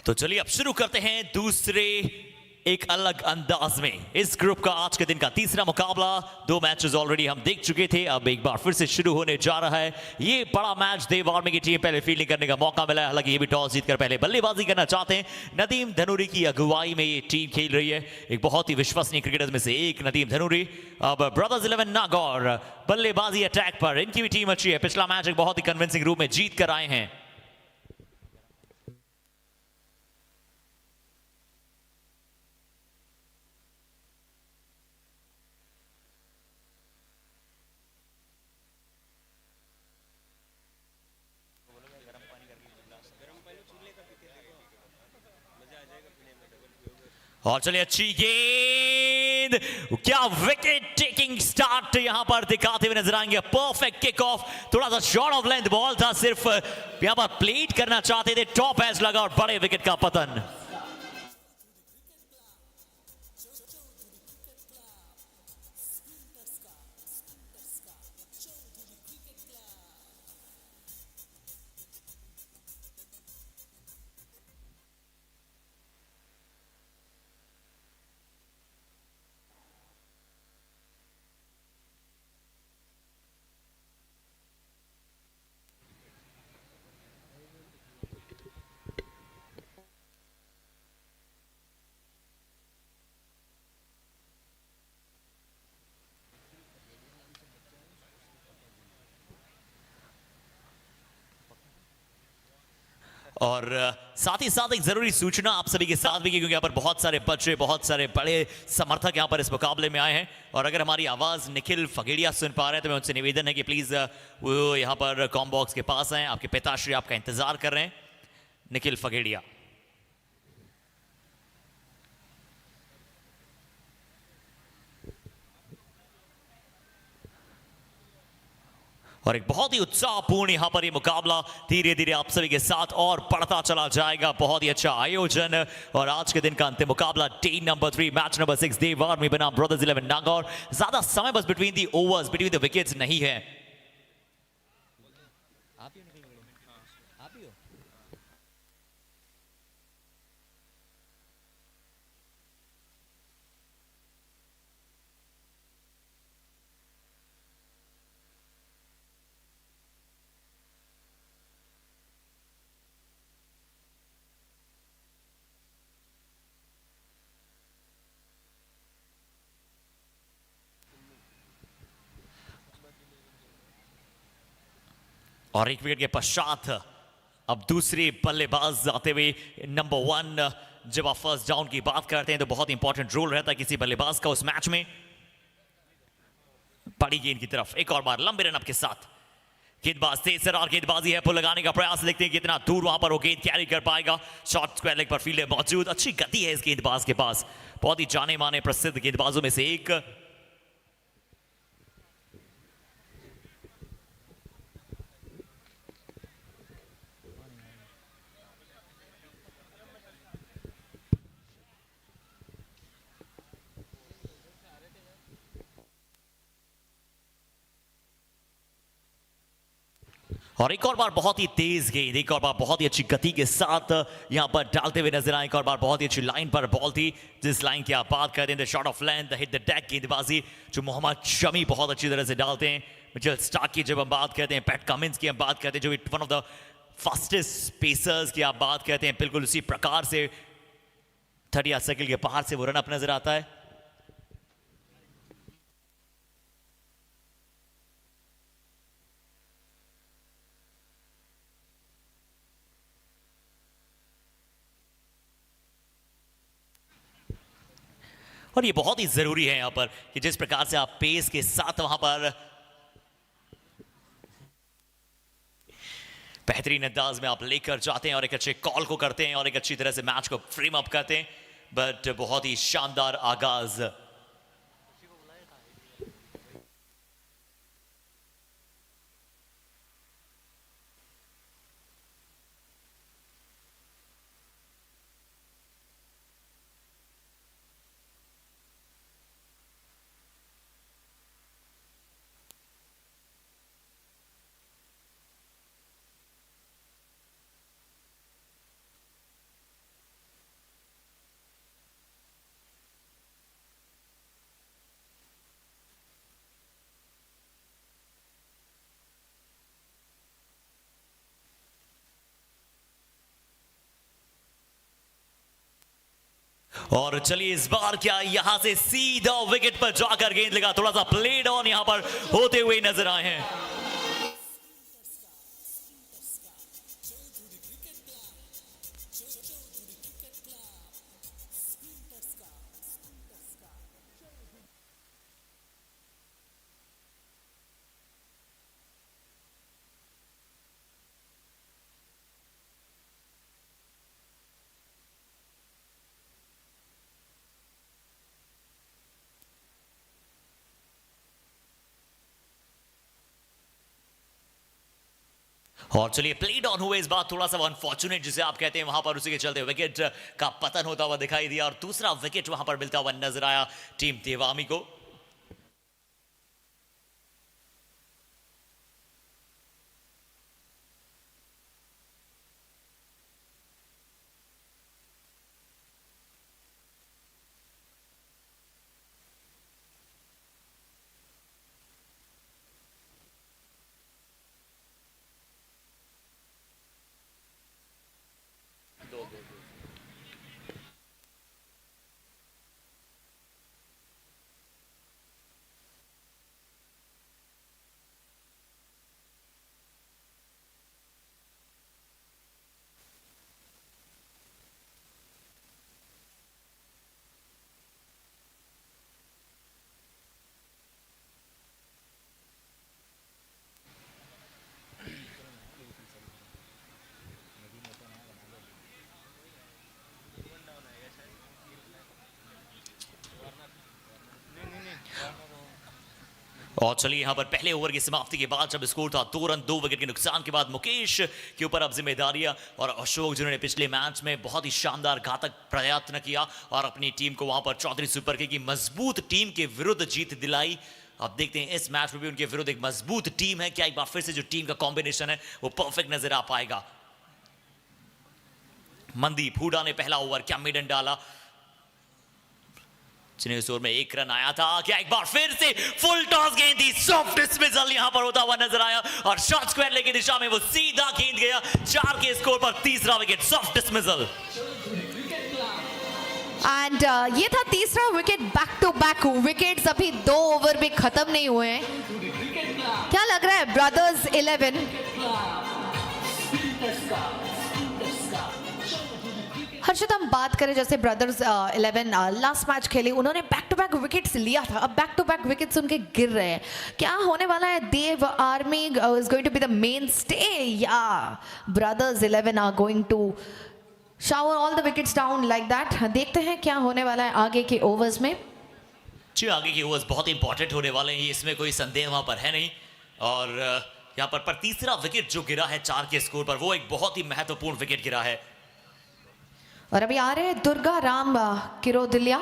तो चलिए अब शुरू करते हैं दूसरे एक अलग अंदाज में इस ग्रुप का आज के दिन का तीसरा मुकाबला। दो मैचेस ऑलरेडी हम देख चुके थे, अब एक बार फिर से शुरू होने जा रहा है ये बड़ा मैच। देव आर्मी की टीम पहले फील्डिंग करने का मौका मिला है, हालांकि ये भी टॉस जीतकर पहले बल्लेबाजी करना चाहते हैं। नदीम धनूरी की अगुवाई में ये टीम खेल रही है, एक बहुत ही विश्वसनीय क्रिकेटर्स में से एक नदीम धनूरी। अब ब्रदर्स 11 नागौर बल्लेबाजी अटैक पर, इनकी भी टीम अच्छी है, पिछला मैच एक बहुत ही कन्विंसिंग रूप में जीत कर आए हैं। और चलिए अच्छी गेंद, क्या विकेट टेकिंग स्टार्ट यहां पर दिखाते हुए नजर आएंगे। परफेक्ट किक ऑफ, थोड़ा सा शॉर्ट ऑफ लेंथ बॉल था, सिर्फ यहां पर प्लेट करना चाहते थे, टॉप एज लगा और बड़े विकेट का पतन। और साथ ही साथ एक जरूरी सूचना आप सभी के साथ भी, क्योंकि यहाँ पर बहुत सारे बच्चे, बहुत सारे बड़े समर्थक यहाँ पर इस मुकाबले में आए हैं, और अगर हमारी आवाज़ निखिल फगेड़िया सुन पा रहे हैं तो मैं उनसे निवेदन है कि प्लीज़ वो यहाँ पर कॉम बॉक्स के पास आए। आपके पिताश्री आपका इंतजार कर रहे हैं, निखिल फगेड़िया। और एक बहुत ही उत्साहपूर्ण यहां पर ये मुकाबला धीरे धीरे आप सभी के साथ और बढ़ता चला जाएगा। बहुत ही अच्छा आयोजन, और आज के दिन का अंतिम मुकाबला डे नंबर 3 मैच नंबर 6 देव आर्मी बनाम ब्रदर्स 11 नागौर। ज्यादा समय बस between the overs, between the wickets नहीं है। और एक विकेट के पश्चात अब दूसरे बल्लेबाज आते हुए नंबर 1। जब आप फर्स्ट डाउन की बात करते हैं तो बहुत इंपॉर्टेंट रोल रहता है किसी बल्लेबाज का उस मैच में। बड़ी गेंद की तरफ एक और बार लंबे रन अप के साथ गेंदबाज तेज और गेंदबाजी है, पुल लगाने का प्रयास, देखते हैं कितना दूर वहां पर वो गेंद कैरी कर पाएगा। शॉर्ट स्क्वायर लेग पर फील्डर मौजूद, अच्छी गति है इस गेंदबाज के पास, बहुत ही जाने माने प्रसिद्ध गेंदबाजों में से एक। और एक और बार बहुत ही तेज गेंद, एक और बार बहुत ही अच्छी गति के साथ यहां पर डालते हुए नजर आए। एक और बार बहुत ही अच्छी लाइन पर बॉल थी, जिस लाइन की आप बात करते हैं, short of length hit the deck गेंदबाजी जो मोहम्मद शमी बहुत अच्छी तरह से डालते हैं। मिचेल स्टार्क की जब हम बात करते हैं, पैट कमिंस की हम बात करते हैं, जो one of the fastest pacers की आप बात करते हैं, बिल्कुल उसी प्रकार से 30 सर्किल के बाहर से वो रन अप नजर आता है। और ये बहुत ही जरूरी है यहां पर कि जिस प्रकार से आप पेस के साथ वहां पर बेहतरीन अंदाज में आप लेकर जाते हैं और एक अच्छे कॉल को करते हैं और एक अच्छी तरह से मैच को फ्रेम अप करते हैं। बट बहुत ही शानदार आगाज। और चलिए इस बार क्या यहां से सीधा विकेट पर जाकर गेंद लगा, थोड़ा सा प्लेड ऑन यहां पर होते हुए नजर आए हैं। और चलिए प्लेड ऑन हुए इस बार थोड़ा सा अनफॉर्चुनेट जिसे आप कहते हैं वहां पर, उसी के चलते विकेट का पतन होता हुआ दिखाई दिया और दूसरा विकेट वहां पर मिलता हुआ नजर आया टीम देवामी को। और चलिए यहां पर पहले ओवर की समाप्ति के बाद जब स्कोर था 2 रन 2 विकेट के नुकसान के बाद मुकेश के ऊपर अब जिम्मेदारियां और अशोक जिन्होंने पिछले मैच में बहुत ही शानदार घातक प्रयत्न किया और अपनी टीम को वहां पर चौधरी सुपर की मजबूत टीम के विरुद्ध जीत दिलाई। अब देखते हैं इस मैच में भी उनके विरुद्ध एक मजबूत टीम है, क्या एक बार फिर से जो टीम का कॉम्बिनेशन है वो परफेक्ट नजर आ पाएगा। मनदीप हुडा ने पहला ओवर क्या मिडन डाला, जिन्हें इस ओवर में 1 रन आया था, क्या एक बार फिर से फुल टॉस गेंद थी, सॉफ्ट डिसमिसल यहां पर होता हुआ नजर आया और शॉट स्क्वायर लेके दिशा में वो सीधा गेंद गया। 4 के स्कोर पर तीसरा विकेट, सॉफ्ट डिसमिसल। एंड ये था तीसरा wicket, back to back wickets अभी 2 ओवर भी खत्म नहीं हुए हैं। क्या लग रहा है ब्रदर्स 11? हर्षित, हम बात करें जैसे ब्रदर्स 11 लास्ट मैच खेले, उन्होंने बैक टू बैक विकेट्स लिया था, अब बैक टू बैक विकेट्स उनके गिर रहे हैं। क्या होने वाला है? Dev Army is going to be the mainstay या brothers 11 are going to shower all the wickets down like that? देखते हैं क्या होने वाला है आगे के ओवर्स में। जी आगे के ओवर्स बहुत इंपॉर्टेंट होने वाले हैं, इसमें कोई संदेह वहां पर है नहीं। और यहाँ पर तीसरा विकेट जो गिरा है 4 के स्कोर पर, वो एक बहुत ही महत्वपूर्ण विकेट गिरा है। और अभी आ रहे हैं दुर्गा राम किरोदिलिया।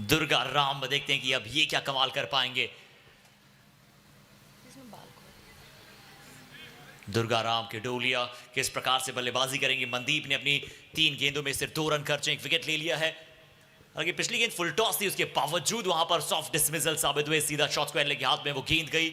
दुर्गा राम, देखते हैं कि अब ये क्या कमाल कर पाएंगे। दुर्गा राम के डोलिया किस प्रकार से बल्लेबाजी करेंगे। मनदीप ने अपनी 3 गेंदों में सिर्फ 2 रन खर्चे, 1 विकेट ले लिया है। अगर पिछली गेंद फुल टॉस थी, उसके बावजूद वहां पर सॉफ्ट डिसमिसल साबित हुए, सीधा शॉट स्क्वायर लेके हाथ में वो गेंद गई।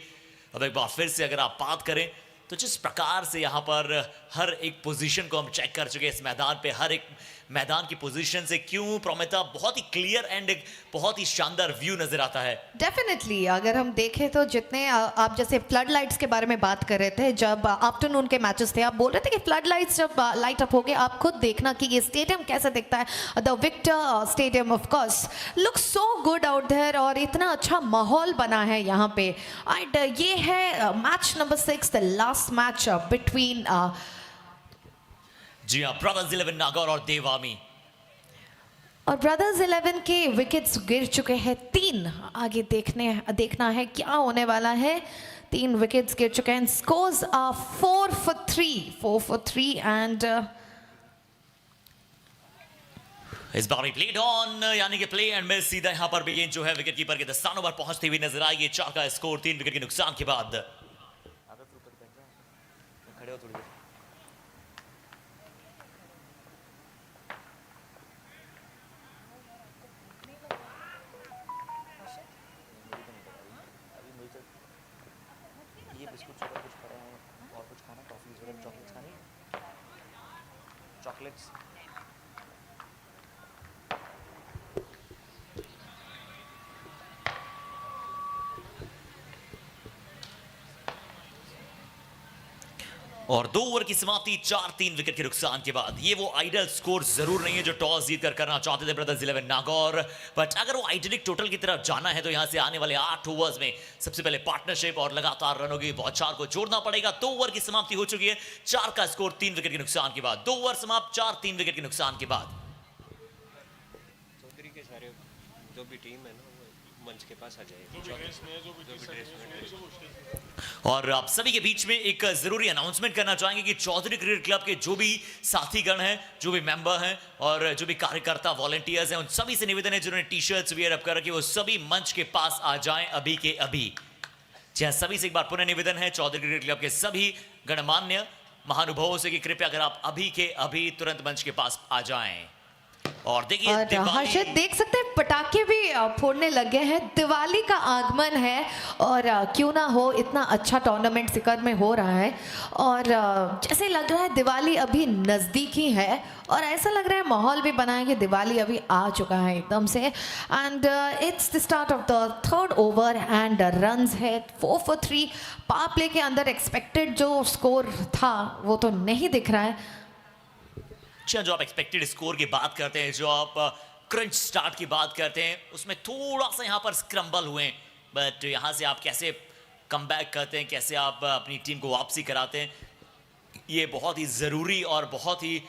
अब एक बार फिर से अगर आप बात करें तो जिस प्रकार से यहाँ पर हर एक पोजीशन को हम चेक कर चुके हैं इस मैदान पे, हर एक मैदान की पोजीशन से क्यों प्रोमिता बहुत ही क्लियर एंड एक बहुत ही शानदार व्यू नजर आता है। डेफिनेटली अगर हम देखें तो जितने आप जैसे फ्लड लाइट्स के बारे में बात कर रहे थे, जब आफ्टरनून के मैचेस थे, आप बोल रहे थे कि फ्लड लाइट्स जब लाइट अप हो गए, आप खुद देखना कि ये स्टेडियम कैसे दिखता है। The Victor stadium of course looks so good out there और इतना अच्छा माहौल बना है यहाँ पे। एंड ये है match number 6, the last match between जी हाँ, ब्रदर्स 11 नागौर और देवामी। और ब्रदर्स 11 के विकेट्स गिर चुके हैं 3। आगे देखना है क्या होने वाला है। 3 विकेट्स गिर चुके हैं। स्कोर्स आर 4 for 3 एंड इस बार भी प्लेड ऑन यानी कि प्ले एंड मिस, सीधा यहां पर भी गेंद जो है विकेट कीपर के दस्तानों पर पहुंचती हुई नजर आई। 4 का स्कोर 3 विकेट के नुकसान के बाद। खड़े हो थोड़ी देर। ये बिस्कुट शुगर कुछ पड़ा है और कुछ खाना, टॉफीज वगैरह, चॉकलेट्स खानी, चॉकलेट्स। और 2 ओवर की समाप्ति 4-3 विकेट के नुकसान के बाद। ये वो आइडल स्कोर जरूर नहीं है जो टॉस जीतकर करना चाहते थे ब्रदर्स 11 नागौर, बट अगर वो आइडलिक टोटल की तरफ जाना है तो यहां से आने वाले 8 ओवर्स में सबसे पहले पार्टनरशिप और लगातार रनों की बौछार को जोड़ना पड़ेगा। 2 ओवर की समाप्ति हो चुकी है, 4 का स्कोर 3 विकेट के नुकसान के बाद। 2 ओवर समाप्त, 4-3 विकेट के नुकसान के बाद। चौधरी के सारे जो भी टीम है ना वो मंच के पास आ जाएगी। और आप सभी के बीच में एक जरूरी अनाउंसमेंट करना चाहेंगे कि चौधरी क्रिकेट क्लब के जो भी साथीगण हैं, जो भी मेंबर हैं और जो भी कार्यकर्ता वॉलंटियर्स हैं, उन सभी से निवेदन है जिन्होंने टी शर्ट्स वेयर अप कर रखी, वो सभी मंच के पास आ जाएं अभी के अभी। जी हाँ, सभी से एक बार पुनः निवेदन है चौधरी क्रिकेट क्लब के सभी गणमान्य महानुभावों से कि कृपया अगर आप अभी के अभी तुरंत मंच के पास आ जाएं। और देखिए और हर्षित देख सकते हैं पटाखे भी फोड़ने लगे हैं, दिवाली का आगमन है और क्यों ना हो, इतना अच्छा टूर्नामेंट सिकर में हो रहा है और जैसे लग रहा है दिवाली अभी नज़दीक ही है और ऐसा लग रहा है माहौल भी बना है कि दिवाली अभी आ चुका है एकदम से। And it's the start of the third over and runs है 4 for 3। पावर प्ले के अंदर एक्सपेक्टेड जो स्कोर था वो तो नहीं दिख रहा है। जो आप एक्सपेक्टेड स्कोर की बात करते हैं, जो आप क्रंच स्टार्ट की बात करते हैं, उसमें थोड़ा सा यहाँ पर स्क्रम्बल हुए, बट यहाँ से आप कैसे कमबैक करते हैं, कैसे आप अपनी टीम को वापसी कराते हैं, ये बहुत ही ज़रूरी और बहुत ही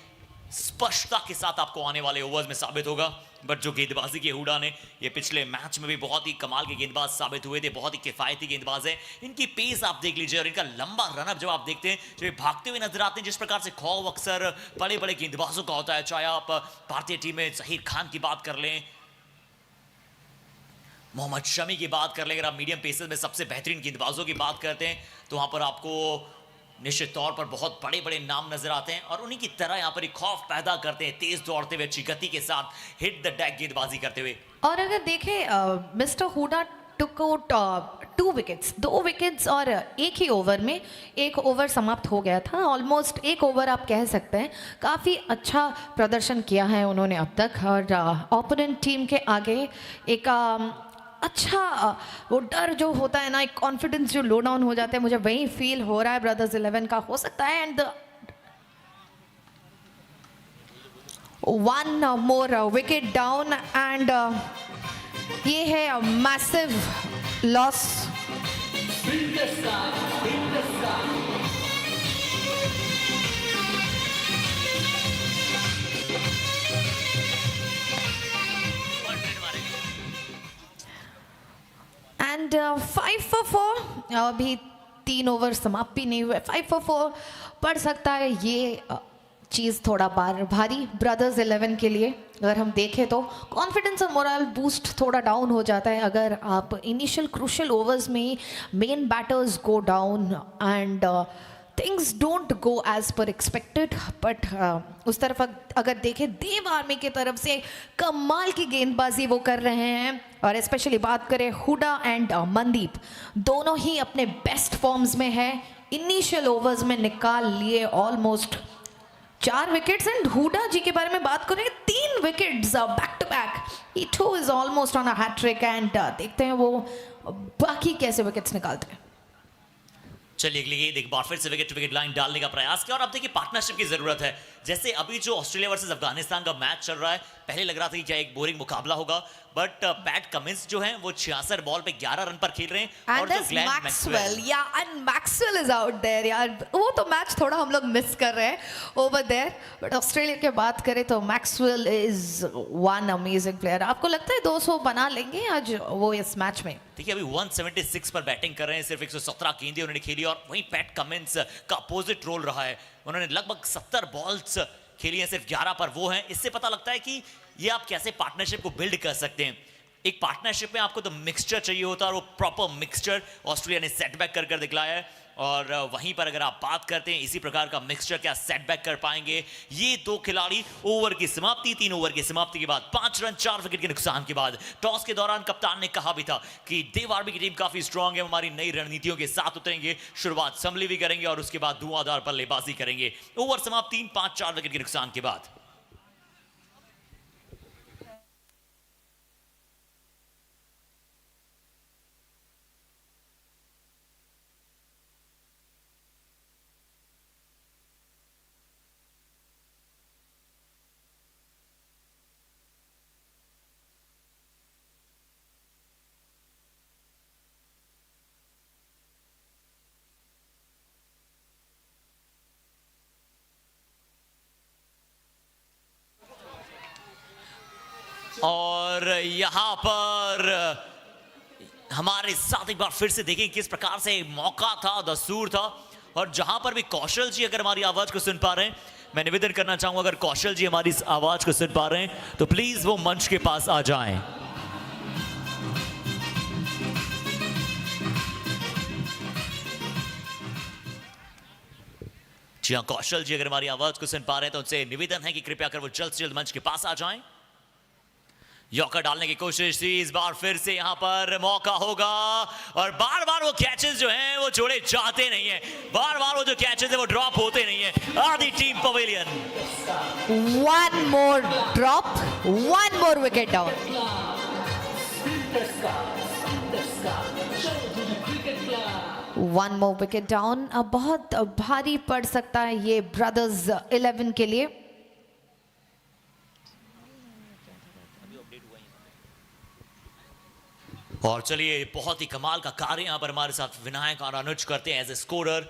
स्पष्टता के साथ आपको आने वाले ओवर्स में साबित होगा। बट जो गेंदबाजी के हुडा ने, ये पिछले मैच में भी बहुत ही कमाल के गेंदबाज साबित हुए थे, बहुत ही किफायती गेंदबाज हैं। इनकी पेस आप देख लीजिए और इनका लंबा रनअप जब आप देखते हैं, जब ये भागते हुए नजर आते हैं, जिस प्रकार से खौफ अक्सर बड़े बड़े गेंदबाजों का होता है, चाहे आप भारतीय टीम में जहीर खान की बात कर लें, मोहम्मद शमी की बात कर लें, अगर आप मीडियम पेसर्स में सबसे बेहतरीन गेंदबाजों की बात करते हैं तो वहां पर आपको निश्चित तौर पर बहुत बड़े बड़े नाम नजर आते हैं और उन्हीं की तरह यहाँ पर एक खौफ पैदा करते हैं, तेज दौड़ते हुए अच्छी गति के साथ हिट द डेक गेंदबाजी करते हुए। और अगर देखें mister Hooda took out 2 wickets, 2 wickets और एक ही ओवर में, एक ओवर समाप्त हो गया था, ऑलमोस्ट एक ओवर आप कह सकते हैं। काफ़ी अच्छा प्रदर्शन किया है उन्होंने अब तक और ओपोनेंट टीम के आगे एक अच्छा वो डर जो होता है ना, एक कॉन्फिडेंस जो लो डाउन हो जाता है, मुझे वही फील हो रहा है ब्रदर्स 11 का हो सकता है। And 1 more wicket down and ये है मैसिव लॉस। एंड 5 for 4, अभी 3 ओवर समाप्त भी नहीं हुए, 5 for 4 पड़ सकता है ये चीज़ थोड़ा भारी ब्रदर्स 11 के लिए। अगर हम देखें तो कॉन्फिडेंस और मोरल बूस्ट थोड़ा डाउन हो जाता है अगर आप इनिशियल क्रूशियल ओवर्स में main batters go down and things don't go as per expected. But उस तरफ अगर देखें देव आर्मी की तरफ से कमाल की गेंदबाजी वो कर रहे हैं और स्पेशली बात करें हुडा एंड मनदीप, दोनों ही अपने बेस्ट फॉर्म्स में है। इनिशियल ओवर्स में निकाल लिए almost 4 wickets and Hooda ji के बारे में बात करें 3 wickets back to back, he too is almost on a hattrick and देखते हैं वो बाकी कैसे विकेट्स निकालते हैं। चलिए अगली गेंद एक बार फिर से विकेट टू विकेट लाइन डालने का प्रयास किया और अब देखिए पार्टनरशिप की जरूरत है। जैसे अभी जो ऑस्ट्रेलिया वर्सेस अफगानिस्तान का मैच चल रहा है, पहले लग रहा था कि क्या एक बोरिंग मुकाबला होगा, बट पैट कमिंस जो हैं वो 66 बॉल पे 11 रन पर खेल रहे हैं और जो Glenn Maxwell, yeah and Maxwell is out there यार, वो तो मैच थोड़ा हम लोग मिस कर रहे हैं ओवर देयर। बट ऑस्ट्रेलिया की बात करें तो Maxwell is one amazing player. आपको लगता है 200 बना लेंगे आज वो इस मैच में? देखिए अभी 176 पर बैटिंग कर रहे हैं, सिर्फ 117 गेंदें उन्होंने खेली और वहीं पैट कमिंस का अपोजिट रोल रहा है, उन्होंने लगभग 70 बॉल्स खेली हैं, सिर्फ 11 पर वो हैं। इससे पता लगता है कि ये आप कैसे पार्टनरशिप को बिल्ड कर सकते हैं। एक पार्टनरशिप में आपको तो मिक्सचर चाहिए होता है और वो प्रॉपर मिक्सचर ऑस्ट्रेलिया ने सेटबैक कर दिखलाया है और वहीं पर अगर आप बात करते हैं इसी प्रकार का मिक्सचर क्या सेटबैक कर पाएंगे ये दो खिलाड़ी। ओवर की समाप्ति, 3 ओवर की समाप्ति के बाद 5 रन 4 विकेट के नुकसान के बाद टॉस के दौरान कप्तान ने कहा भी था कि देव आर्मी की टीम काफी स्ट्रांग है, हमारी नई रणनीतियों के साथ उतरेंगे, शुरुआत संभली भी करेंगे और उसके बाद धुआंधार बल्लेबाजी करेंगे। ओवर समाप्त 3, 5, 4 विकेट के नुकसान के बाद। यहां पर हमारे साथ एक बार फिर से देखें किस प्रकार से मौका था, दस्तूर था। और जहां पर भी कौशल जी अगर हमारी आवाज को सुन पा रहे हैं, मैं निवेदन करना चाहूंगा अगर कौशल जी हमारी इस आवाज को सुन पा रहे हैं तो प्लीज वो मंच के पास आ जाएं। जी हाँ, कौशल जी अगर हमारी आवाज को सुन पा रहे हैं तो उनसे निवेदन है कि कृपया कर वो जल्द से जल्द मंच के पास आ जाएं। यॉर्कर डालने की कोशिश थी, इस बार फिर से यहां पर मौका होगा और बार बार वो कैचेस जो हैं वो छोड़े जाते नहीं है, बार बार वो जो कैचेस है वो ड्रॉप होते नहीं है। आदि team pavilion. One more drop, one more wicket down. One more wicket down. अब बहुत भारी पड़ सकता है ये ब्रदर्स 11 के लिए। और चलिए, बहुत ही कमाल का कार्य यहाँ पर हमारे साथ विनायक और अनुज करते हैं एज ए स्कोरर,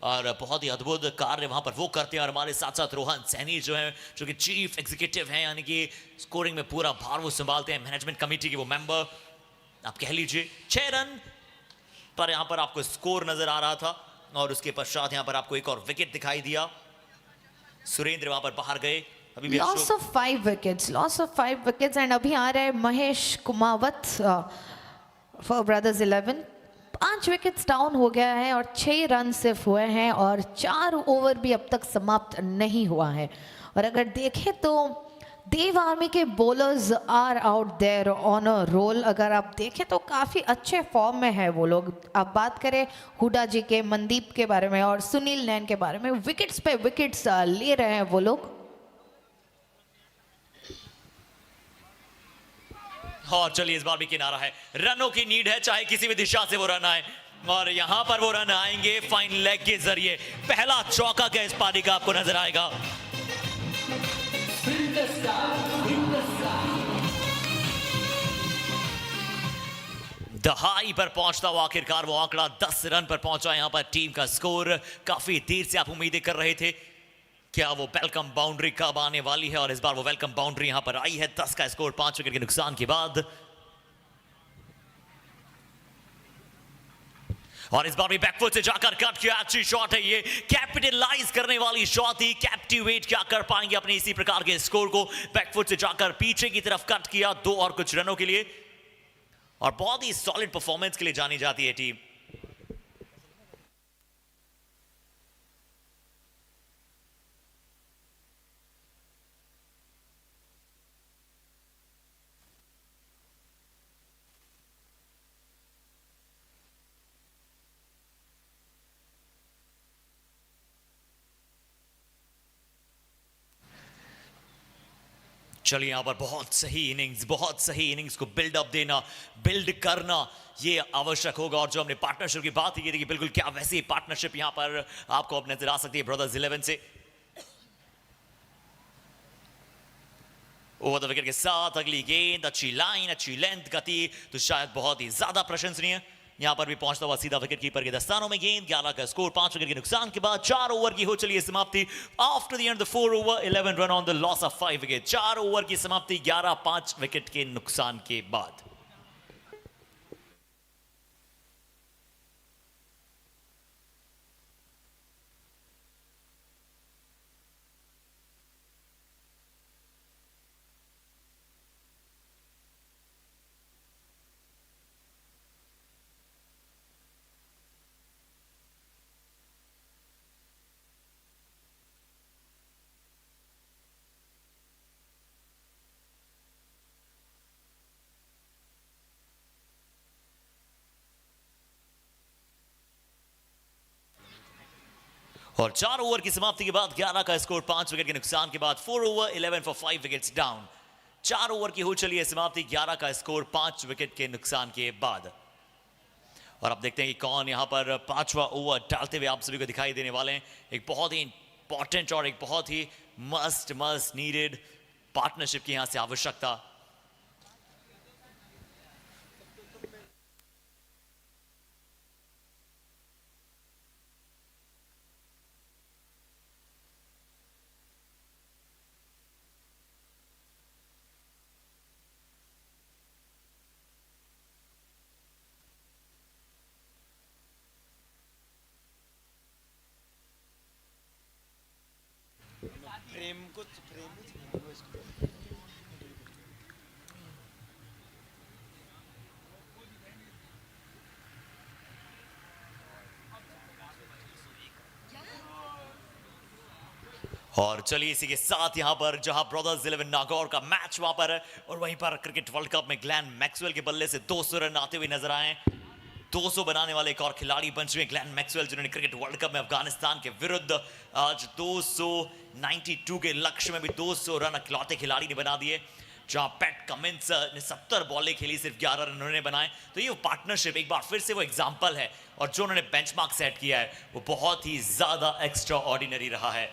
और बहुत ही अद्भुत कार्य वहाँ पर वो करते हैं। और हमारे साथ साथ रोहन सैनी जो है, जो कि चीफ एग्जीक्यूटिव हैं, यानी कि स्कोरिंग में पूरा भार वो संभालते हैं, मैनेजमेंट कमेटी के वो मेंबर आप कह लीजिए। 6 रन पर यहाँ पर आपको स्कोर नजर आ रहा था और उसके पश्चात यहाँ पर आपको एक और विकेट दिखाई दिया। सुरेंद्र वहाँ पर बाहर गए। अभी भी लॉस ऑफ 5 विकेट्स एंड अभी आ रहा है Mahesh Kumawat for brothers 11। 5 wickets down हो गया है और 6 रन सिर्फ हुए हैं और 4 ओवर भी अब तक समाप्त नहीं हुआ है। और अगर देखें तो देव आर्मी के bowlers are out there on a roll. अगर आप देखें तो काफ़ी अच्छे फॉर्म में है वो लोग। आप बात करें हुडा जी के, मनदीप के बारे में और सुनील नैन के बारे में, विकेट्स पे विकेट्स ले रहे हैं वो लोग। और चलिए, इस बार भी किनारा है, रनों की नीड है, चाहे किसी भी दिशा से वो रन आए और यहां पर वो रन आएंगे फाइन लेग के जरिए। पहला चौका का इस पारी का आपको नजर आएगा। दहाई पर पहुंचता हुआ आखिरकार वो आंकड़ा 10 रन पर पहुंचा। यहां पर टीम का स्कोर काफी देर से आप उम्मीदें कर रहे थे क्या वो वेलकम बाउंड्री कब आने वाली है, और इस बार वो वेलकम बाउंड्री यहां पर आई है। 10 का स्कोर 5 विकेट के नुकसान के बाद। और इस बार भी बैकफुट से जाकर कट किया, अच्छी शॉट है ये, कैपिटलाइज करने वाली शॉट थी। कैप्टिवेट क्या कर पाएंगे अपने इसी प्रकार के स्कोर को। बैकफुट से जाकर पीछे की तरफ कट किया 2 और कुछ रनों के लिए, और बहुत ही सॉलिड परफॉर्मेंस के लिए जानी जाती है टीम। चलिए, यहां पर बहुत सही इनिंग्स को बिल्डअप देना, बिल्ड करना ये आवश्यक होगा। और जो हमने पार्टनरशिप की बात की थी, बिल्कुल क्या वैसी पार्टनरशिप यहां पर आपको अब नजर आ सकती है ब्रदर्स 11 से। ओवर द विकेट के साथ अगली गेंद, अच्छी लाइन, अच्छी लेंथ गति, तो शायद बहुत ही ज्यादा प्रशंसनीय। यहां पर भी पहुंचता हुआ सीधा विकेट कीपर के दस्तानों में गेंद। 11 का स्कोर 5 विकेट के नुकसान के बाद। 4 ओवर की हो चली है समाप्ति। After the end the 4 over 11 run on the loss of 5 wicket. 4 over की समाप्ति 11 5 विकेट के नुकसान के बाद। और 4 ओवर की समाप्ति के बाद 11 का स्कोर 5 विकेट के नुकसान के बाद। 4 over 11 for 5 wickets down. 4 over की हो चली है समाप्ति। 11 का स्कोर 5 विकेट के नुकसान के बाद। और अब देखते हैं कि कौन यहां पर 5वां ओवर डालते हुए आप सभी को दिखाई देने वाले हैं। एक बहुत ही इंपॉर्टेंट और एक बहुत ही मस्ट नीडेड पार्टनरशिप की यहां से आवश्यकता। और चलिए इसी के साथ यहां पर जहां ब्रदर्स 11 नागौर का मैच वहां पर है और वहीं पर क्रिकेट वर्ल्ड कप में ग्लेन मैक्सवेल के बल्ले से 200 रन आते हुए नजर आए। 200 बनाने वाले एक और खिलाड़ी बन चुके ग्लेन मैक्सवेल, जिन्होंने क्रिकेट वर्ल्ड कप में अफगानिस्तान के विरुद्ध आज 292 के लक्ष्य में भी 200 रन इकलौते खिलाड़ी ने बना दिए। जहां पैट कमिंस ने 70 बॉलें खेली, सिर्फ 11 रन उन्होंने बनाए। तो ये पार्टनरशिप एक बार फिर से वो एग्जाम्पल है और जो उन्होंने बेंचमार्क सेट किया है वो बहुत ही ज्यादा एक्स्ट्रा ऑर्डिनरी रहा है।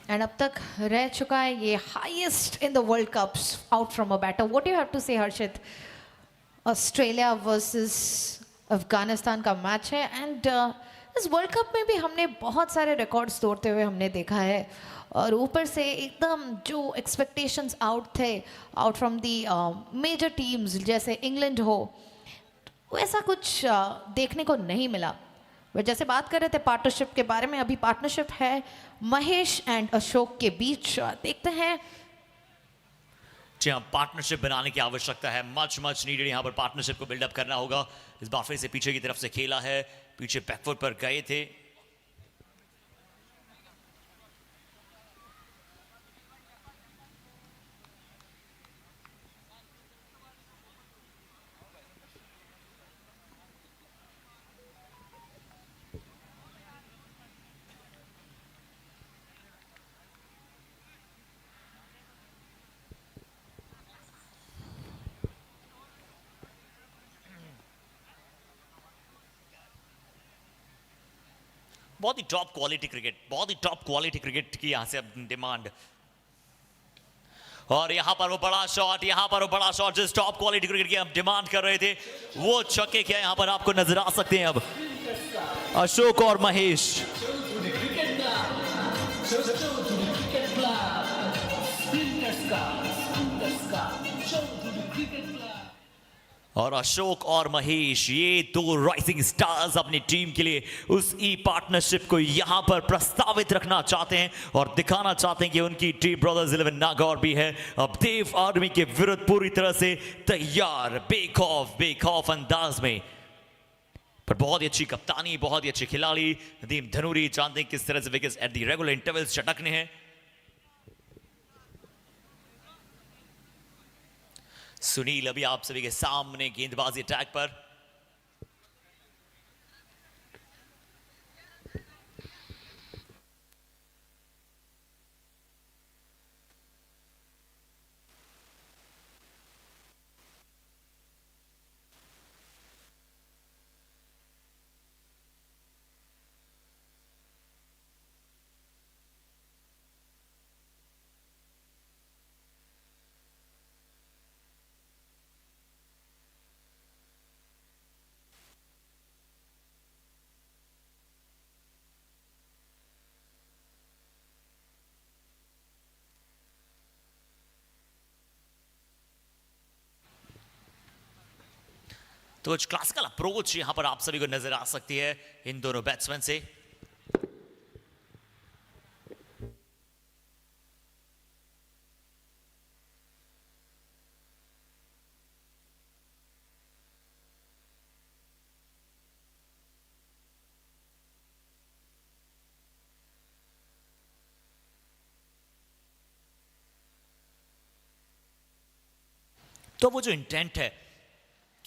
एंड अब तक रह चुका है ये highest in the world cups out from a batter. What you have to say Harshit? Australia versus Afghanistan का मैच है एंड इस वर्ल्ड कप में भी हमने बहुत सारे रिकॉर्ड्स तोड़ते हुए हमने देखा है और ऊपर से एकदम जो एक्सपेक्टेशंस आउट थे out from the major teams जैसे इंग्लैंड हो, वैसा कुछ देखने को नहीं मिला। वे जैसे बात कर रहे थे पार्टनरशिप के बारे में, अभी पार्टनरशिप है महेश एंड अशोक के बीच। देखते हैं। जी हाँ, पार्टनरशिप बनाने की आवश्यकता है, मच नीडेड। यहाँ पर पार्टनरशिप को बिल्डअप करना होगा। इस बार फिर से पीछे की तरफ से खेला है, पीछे बैकफुट पर गए थे। बहुत ही टॉप क्वालिटी क्रिकेट, बहुत ही टॉप क्वालिटी क्रिकेट की यहां से अब डिमांड। और यहां पर वो बड़ा शॉट, यहां पर वो बड़ा शॉट जिस टॉप क्वालिटी क्रिकेट की हम डिमांड कर रहे थे, वो छक्के क्या यहां पर आपको नजर आ सकते हैं अब अशोक और महेश। और अशोक और महेश, ये दो राइजिंग स्टार्स अपनी टीम के लिए उस ई पार्टनरशिप को यहां पर प्रस्तावित रखना चाहते हैं और दिखाना चाहते हैं कि उनकी टीम ब्रदर्स 11 नागौर भी है अब देव आर्मी के विरुद्ध पूरी तरह से तैयार, बेखौफ अंदाज में। पर बहुत ही अच्छी कप्तानी, बहुत ही अच्छे खिलाड़ी नदीम धनूरी जानते हैं किस तरह से wickets at the regular intervals चटकने हैं। सुनील अभी आप सभी के सामने गेंदबाजी अटैक पर। तो कुछ क्लासिकल अप्रोच यहां पर आप सभी को नजर आ सकती है इन दोनों बैट्समैन से। तो वो जो इंटेंट है,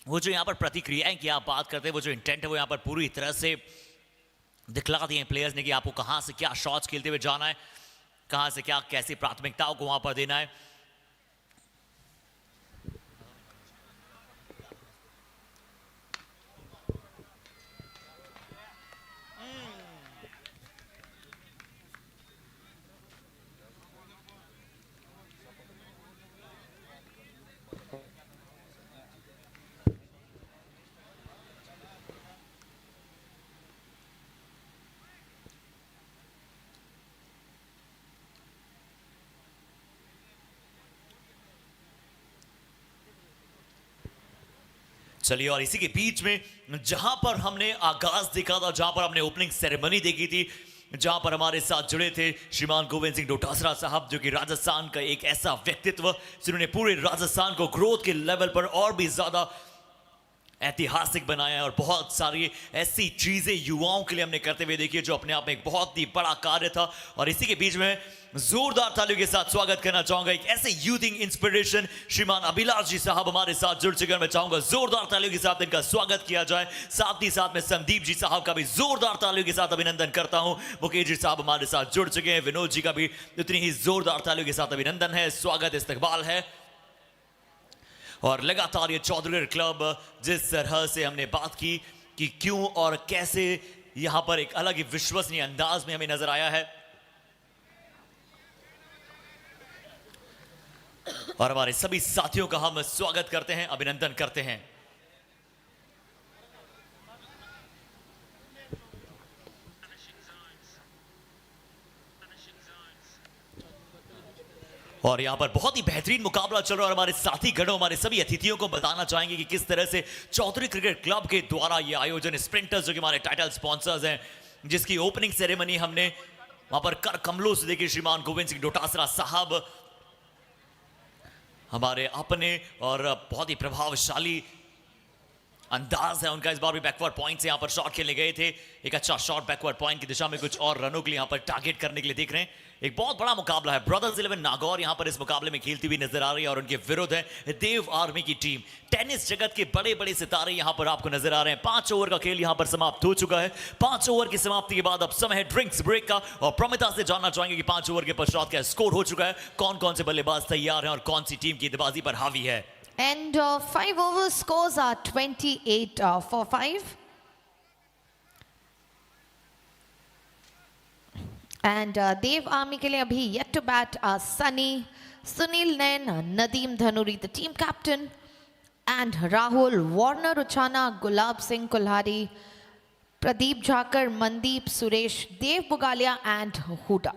वो जो यहाँ पर प्रतिक्रियाएं की आप बात करते हैं, वो जो इंटेंट है वो यहाँ पर पूरी तरह से दिखला दिए प्लेयर्स ने कि आपको कहाँ से क्या शॉट्स खेलते हुए जाना है, कहाँ से क्या कैसी प्राथमिकताओं को वहां पर देना है। चलिए, और इसी के बीच में जहां पर हमने आगाज देखा था, जहां पर हमने ओपनिंग सेरेमनी देखी थी, जहां पर हमारे साथ जुड़े थे श्रीमान गोविंद सिंह डोटासरा साहब, जो कि राजस्थान का एक ऐसा व्यक्तित्व जिन्होंने पूरे राजस्थान को ग्रोथ के लेवल पर और भी ज्यादा ऐतिहासिक बनाया है, और बहुत सारी ऐसी चीजें युवाओं के लिए हमने करते हुए देखी जो अपने आप में एक बहुत ही बड़ा कार्य था। और इसी के बीच में जोरदार तालियों के साथ स्वागत करना चाहूंगा एक ऐसे यूथिंग इंस्पिरेशन श्रीमान अभिलाष जी साहब हमारे साथ जुड़ चुके हैं। मैं चाहूंगा जोरदार तालियों के साथ इनका स्वागत किया जाए। साथ ही साथ में संदीप जी साहब का भी जोरदार तालियों के साथ अभिनंदन करता हूं। मुकेश जी साहब हमारे साथ जुड़ चुके हैं। विनोद जी का भी उतनी ही जोरदार तालियों के साथ अभिनंदन है, स्वागत इस्तकबाल है। और लगातार ये चौधरी क्लब, जिस तरह से हमने बात की कि क्यों और कैसे यहां पर एक अलग ही विश्वसनीय अंदाज में हमें नजर आया है, और हमारे सभी साथियों का हम स्वागत करते हैं, अभिनंदन करते हैं। और यहां पर बहुत ही बेहतरीन मुकाबला चल रहा है, और हमारे साथी गणों, हमारे सभी अतिथियों को बताना चाहेंगे कि किस तरह से चौधरी क्रिकेट क्लब के द्वारा यह आयोजन, स्प्रिंटर्स जो कि हमारे टाइटल स्पॉन्सर्स हैं, जिसकी ओपनिंग सेरेमनी हमने वहां पर कर कमलों से देखी। श्रीमान गोविंद सिंह डोटासरा साहब हमारे अपने और बहुत ही प्रभावशाली अंदाज है उनका। इस बार भी बैकवर्ड पॉइंट से यहां पर शॉट खेलने गए थे, एक अच्छा शॉट बैकवर्ड पॉइंट की दिशा में, कुछ और रनों के लिए यहां पर टारगेट करने के लिए देख रहे हैं। एक बहुत बड़ा मुकाबला है। ब्रदर्स 11 नागौर यहां पर इस मुकाबले में खेलती हुई नजर आ रही है, और उनके विरुद्ध है देव आर्मी की टीम। टेनिस जगत के बड़े बड़े सितारे यहां पर आपको नजर आ रहे हैं। 5 ओवर का खेल यहां पर समाप्त हो चुका है। 5 ओवर की समाप्ति के बाद अब समय है ड्रिंक्स ब्रेक का, और प्रमिता से जानना चाहेंगे कि 5 ओवर के पश्चात क्या स्कोर हो चुका है, कौन कौन से बल्लेबाज तैयार हैं और कौन सी टीम की गेंदबाजी पर हावी है। And 5 over scores are 28 for 5. And Dev Army के लिए अभी yet to bat are Sunny, Sunil Nain, Nadeem Dhanuri, the team captain, and Rahul, Warner Uchana, Gulab Singh Kulhari, Pradeep Jhakar, Mandeep, Suresh, Dev Bugalia, and Huda.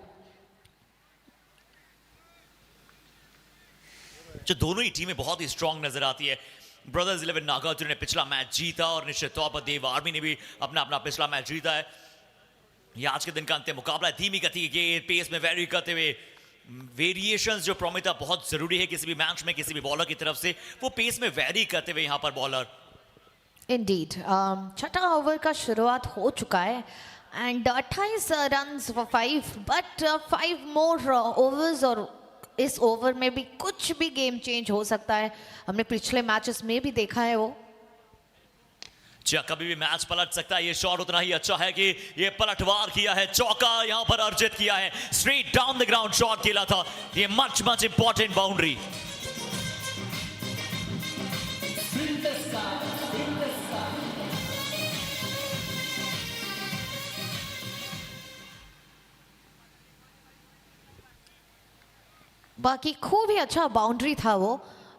जो दोनों ही टीमें बहुत ही strong नजर आती है। ब्रदर्स 11 नागार्जुन ने पिछला मैच जीता, और निश्चित तौर पर देव आर्मी ने भी अपना अपना पिछला मैच जीता है। यह आज के दिन का अंतिम मुकाबला है। धीमी गति के पेस में वेरी करते हुए वेरिएशंस जो प्रोमिता बहुत जरूरी है किसी भी मैच में, किसी भी बॉलर की तरफ से, वो पेस में वेरी करते हुए यहां पर बॉलर। Indeed, छठा ओवर का शुरुआत हो चुका है, and 28 runs for 5, but 5 more overs और इस ओवर में भी कुछ भी गेम चेंज हो सकता है। हमने पिछले मैचेस में भी देखा है वो। कभी भी मैच पलट सकता है। ये शॉट उतना ही अच्छा है कि ये पलटवार किया है, चौका यहां पर अर्जित किया है, straight down the ground shot खेला था। ये मच मच इंपॉर्टेंट बाउंड्री। बाकी खूब ही अच्छा बाउंड्री था वो।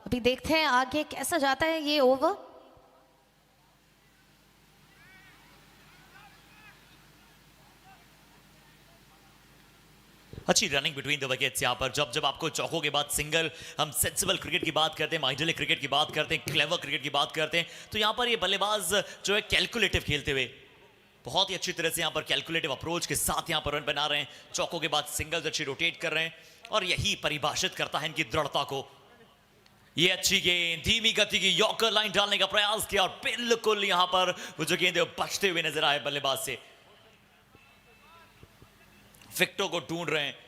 अभी देखते हैं आगे कैसा जाता है ये ओवर। अच्छी रनिंग बिटवीन द विकेट्स यहां पर। जब जब आपको चौकों के बाद सिंगल, हम सेंसिबल क्रिकेट की बात करते हैं, माइंडली क्रिकेट की बात करते हैं, क्लेवर क्रिकेट की बात करते हैं, तो यहां पर ये बल्लेबाज जो है कैलकुलेटिव खेलते हुए बहुत ही अच्छी तरह से यहां पर कैलकुलेटिव अप्रोच के साथ यहां पर रन बना रहे हैं। चौकों के बाद सिंगल्स अच्छी रोटेट कर रहे हैं, और यही परिभाषित करता है इनकी दृढ़ता को। ये अच्छी गेंद, धीमी गति की यॉर्कर लाइन डालने का प्रयास किया, और बिल्कुल यहां पर वो जो गेंद बचते हुए नजर आए बल्लेबाज से। विकेटों को ढूंढ रहे हैं।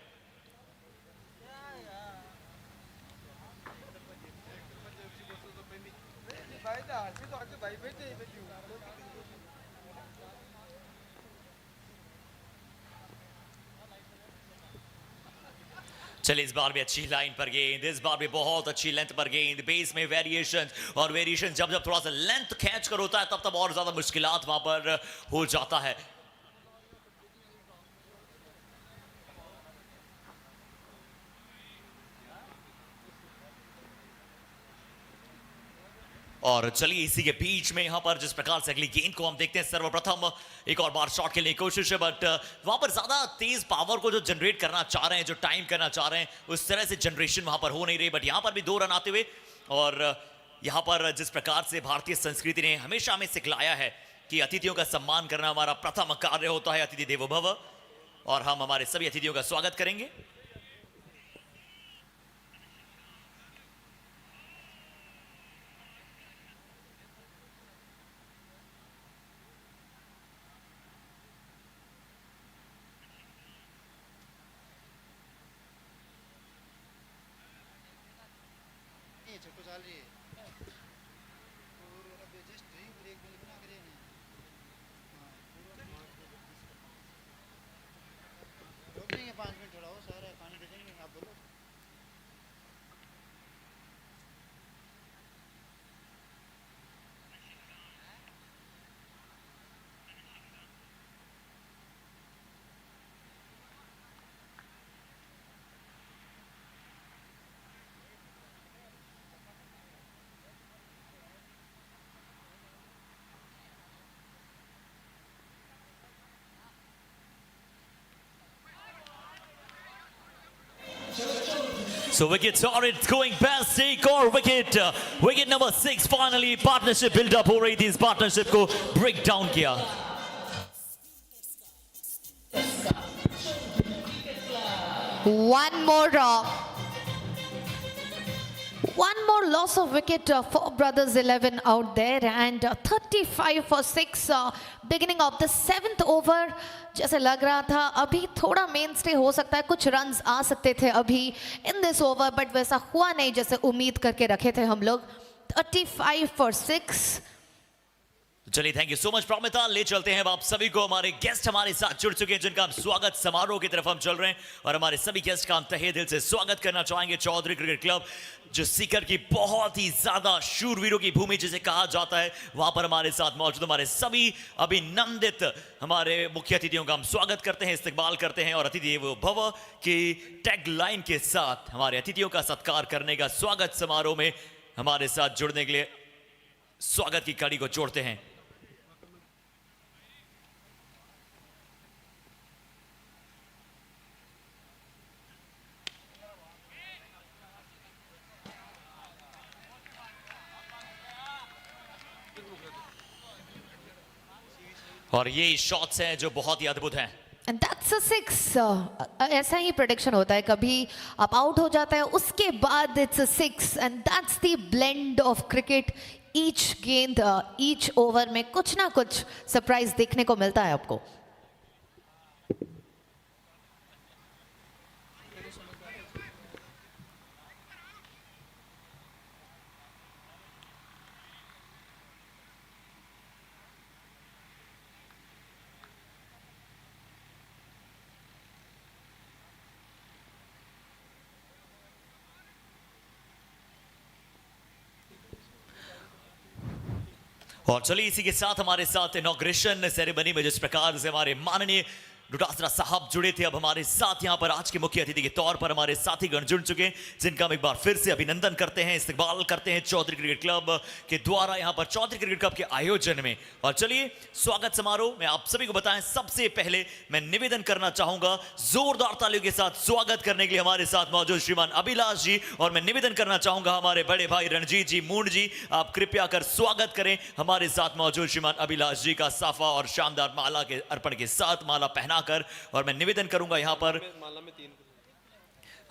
चलिए, इस बार भी अच्छी लाइन पर गेंद, इस बार भी बहुत अच्छी लेंथ पर गेंद, बेस में वेरिएशन, और वेरिएशन जब जब थोड़ा सा लेंथ खींच कर होता है तब तब और ज्यादा मुश्किलात वहां पर हो जाता है। और चलिए, इसी के बीच में यहां पर जिस प्रकार से अगली गेंद को हम देखते हैं, सर्वप्रथम एक और बार शॉट खेलने की कोशिश है, बट वहां पर ज्यादा तेज पावर को जो जनरेट करना चाह रहे हैं, जो टाइम करना चाह रहे हैं, उस तरह से जनरेशन वहां पर हो नहीं रही। बट यहां पर भी 2 रन आते हुए, और यहाँ पर जिस प्रकार से भारतीय संस्कृति ने हमेशा हमें सिखलाया है कि अतिथियों का सम्मान करना हमारा प्रथम कार्य होता है, अतिथि देवो भव, और हम हमारे सभी अतिथियों का स्वागत करेंगे। नहीं छुट्टू चल रही है और अभी जस्ट ही ब्रेक में बना करे नहीं रोक देंगे 5 मिनट थोड़ा हो सारा पानी दे देंगे आप बोलो So wickets are it going past एक और wicket, wicket number 6 finally partnership build up हो रही थी, इस partnership को break down किया। One more loss of wicket for Brothers 11 out there, and 35 for 6 beginning of the 7th over। जैसे लग रहा था अभी थोड़ा मेन स्टे हो सकता है, कुछ रन्स आ सकते थे अभी इन दिस ओवर, बट वैसा हुआ नहीं जैसे उम्मीद करके रखे थे हम लोग। 35 for 6। चलिए, thank you so much Pramita. ले चलते हैं अब आप सभी को, हमारे गेस्ट हमारे साथ जुड़ चुके हैं जिनका हम स्वागत समारोह की तरफ हम चल रहे हैं, और हमारे सभी गेस्ट का हम तहे दिल से स्वागत करना चाहेंगे। चौधरी क्रिकेट क्लब जो सीकर की बहुत ही ज्यादा शूरवीरों की भूमि जिसे कहा जाता है, वहां पर हमारे साथ मौजूद हमारे सभी अभिनंदित हमारे मुख्य अतिथियों का हम स्वागत करते हैं, इस्तकबाल करते हैं, और अतिथि देवो भव की टैग लाइन के साथ हमारे अतिथियों का सत्कार करने का स्वागत समारोह में हमारे साथ जुड़ने के लिए स्वागत की कड़ी को जोड़ते हैं। और ये शॉट्स हैं जो बहुत ही अद्भुत हैं। And that's a 6। ऐसा ही प्रेडिक्शन होता है, कभी आप आउट हो जाता है उसके बाद it's a 6, and that's the blend of cricket। Each गेंद ईच ओवर में कुछ ना कुछ सरप्राइज देखने को मिलता है आपको। और चलिए इसी के साथ हमारे साथ इनॉग्रेशन सेरेमनी में जिस प्रकार से हमारे माननीय डोटासरा साहब जुड़े थे, अब हमारे साथ यहाँ पर आज के मुख्य अतिथि के तौर पर हमारे साथीगण जुड़ चुके हैं, जिनका हम एक बार फिर से अभिनंदन करते हैं, इस्तकबाल करते हैं चौधरी क्रिकेट क्लब के द्वारा यहाँ पर चौधरी क्रिकेट क्लब के आयोजन में। और चलिए स्वागत समारोह में आप सभी को बताएं, सबसे पहले मैं निवेदन करना चाहूंगा जोरदार तालियों के साथ स्वागत करने के लिए हमारे साथ मौजूद श्रीमान अभिलाष जी, और मैं निवेदन करना चाहूंगा हमारे बड़े भाई रणजीत जी मूंड जी, आप कृपया कर स्वागत करें हमारे साथ मौजूद श्रीमान अभिलाष जी का साफा और शानदार माला के अर्पण के साथ माला पहनाकर। और मैं निवेदन करूंगा यहां पर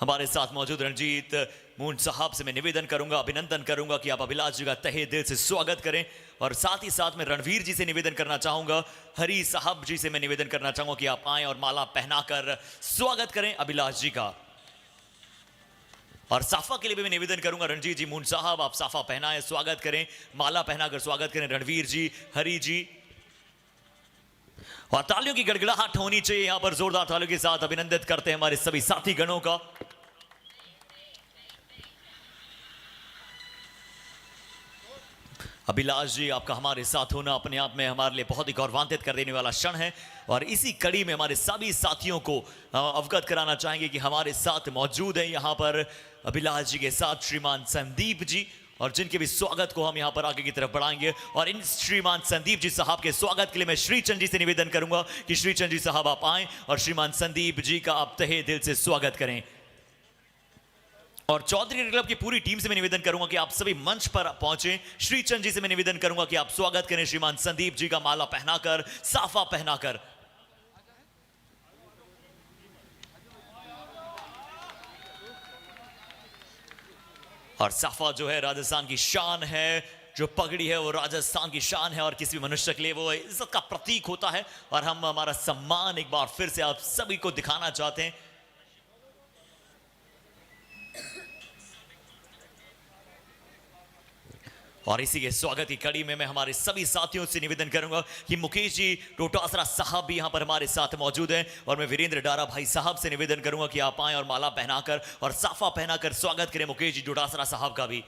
हमारे साथ मौजूद रणजीत मूंड साहब से मैं निवेदन करूंगा, अभिनंदन करूंगा कि आप अभिलाष जी का तहे दिल से स्वागत करें। और साथ ही साथ मैं रणवीर जी से निवेदन करना चाहूंगा, हरी साहब जी से मैं निवेदन करना चाहूंगा कि आप आएं और माला पहनाकर स्वागत करें अभिलाष जी का। और साफा के लिए भी मैं निवेदन करूंगा, रणजीत जी मूंड साहब आप साफा पहनाएं, स्वागत करें, माला पहनाकर स्वागत करें रणवीर जी, हरी जी। और तालियों की गड़गड़ाहट होनी चाहिए यहां पर, जोरदार तालियों के साथ अभिनंदित करते हैं हमारे सभी साथी गणों का। अभिलाष जी, आपका हमारे साथ होना अपने आप में हमारे लिए बहुत ही गौरवान्वित कर देने वाला क्षण है। और इसी कड़ी में हमारे सभी साथियों को अवगत कराना चाहेंगे कि हमारे साथ मौजूद है यहाँ पर अभिलाष जी के साथ श्रीमान संदीप जी, और जिनके भी स्वागत को हम यहाँ पर आगे की तरफ बढ़ाएंगे। और इन श्रीमान संदीप जी साहब के स्वागत के लिए मैं श्रीचंद जी से निवेदन करूंगा कि श्रीचंद जी साहब आप आएं और श्रीमान संदीप जी का आप तहे दिल से स्वागत करें। और चौधरी क्रिकेट क्लब की पूरी टीम से मैं निवेदन करूंगा कि आप सभी मंच पर पहुंचे। श्रीचंद जी से मैं निवेदन करूंगा कि आप स्वागत करें श्रीमान संदीप जी का माला पहनाकर, साफा पहनाकर। और साफा जो है राजस्थान की शान है, जो पगड़ी है वो राजस्थान की शान है और किसी भी मनुष्य के लिए वो इज्जत का प्रतीक होता है। और हम हमारा सम्मान एक बार फिर से आप सभी को दिखाना चाहते हैं। और इसी के स्वागत की कड़ी में मैं हमारे सभी साथियों से निवेदन करूंगा कि मुकेश जी डोटासरा साहब भी यहां पर हमारे साथ मौजूद हैं। और मैं वीरेंद्र डारा भाई साहब से निवेदन करूंगा कि आप आएं और माला पहनाकर और साफा पहनाकर स्वागत करें मुकेश जी डोटासरा साहब का भी।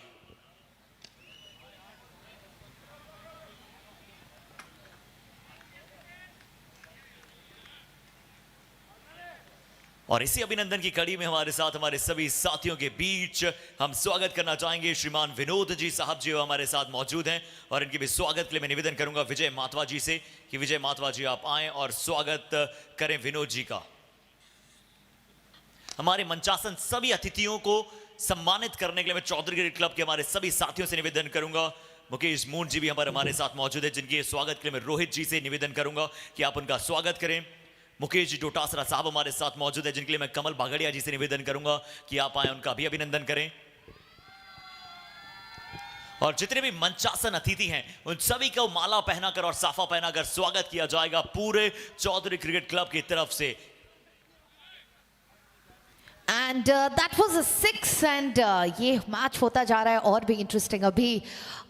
और इसी अभिनंदन की कड़ी में हमारे साथ हमारे सभी साथियों के बीच हम स्वागत करना चाहेंगे श्रीमान विनोद जी साहब जी हमारे साथ मौजूद हैं। और इनके भी स्वागत के लिए मैं निवेदन करूंगा विजय मातवा जी से कि विजय मातवा जी आप आएं और स्वागत करें विनोद जी का। हमारे मंचासन सभी अतिथियों को सम्मानित करने के लिए मैं चौधरी क्रिकेट क्लब के हमारे सभी साथियों से निवेदन करूंगा। मुकेश मून जी भी हमारे साथ मौजूद है, जिनके स्वागत के लिए मैं रोहित जी से निवेदन करूंगा कि आप उनका स्वागत करें। मुकेश जी डोटासरा साहब हमारे साथ मौजूद है, जिनके लिए मैं कमल बागड़िया जी से निवेदन करूंगा कि आप आए, उनका भी अभिनंदन करें। और जितने भी मंचासन अतिथि हैं उन सभी को माला पहनाकर और साफा पहनाकर स्वागत किया जाएगा पूरे चौधरी क्रिकेट क्लब की तरफ से। And that was a 6 and ये मैच होता जा रहा है और भी इंटरेस्टिंग। अभी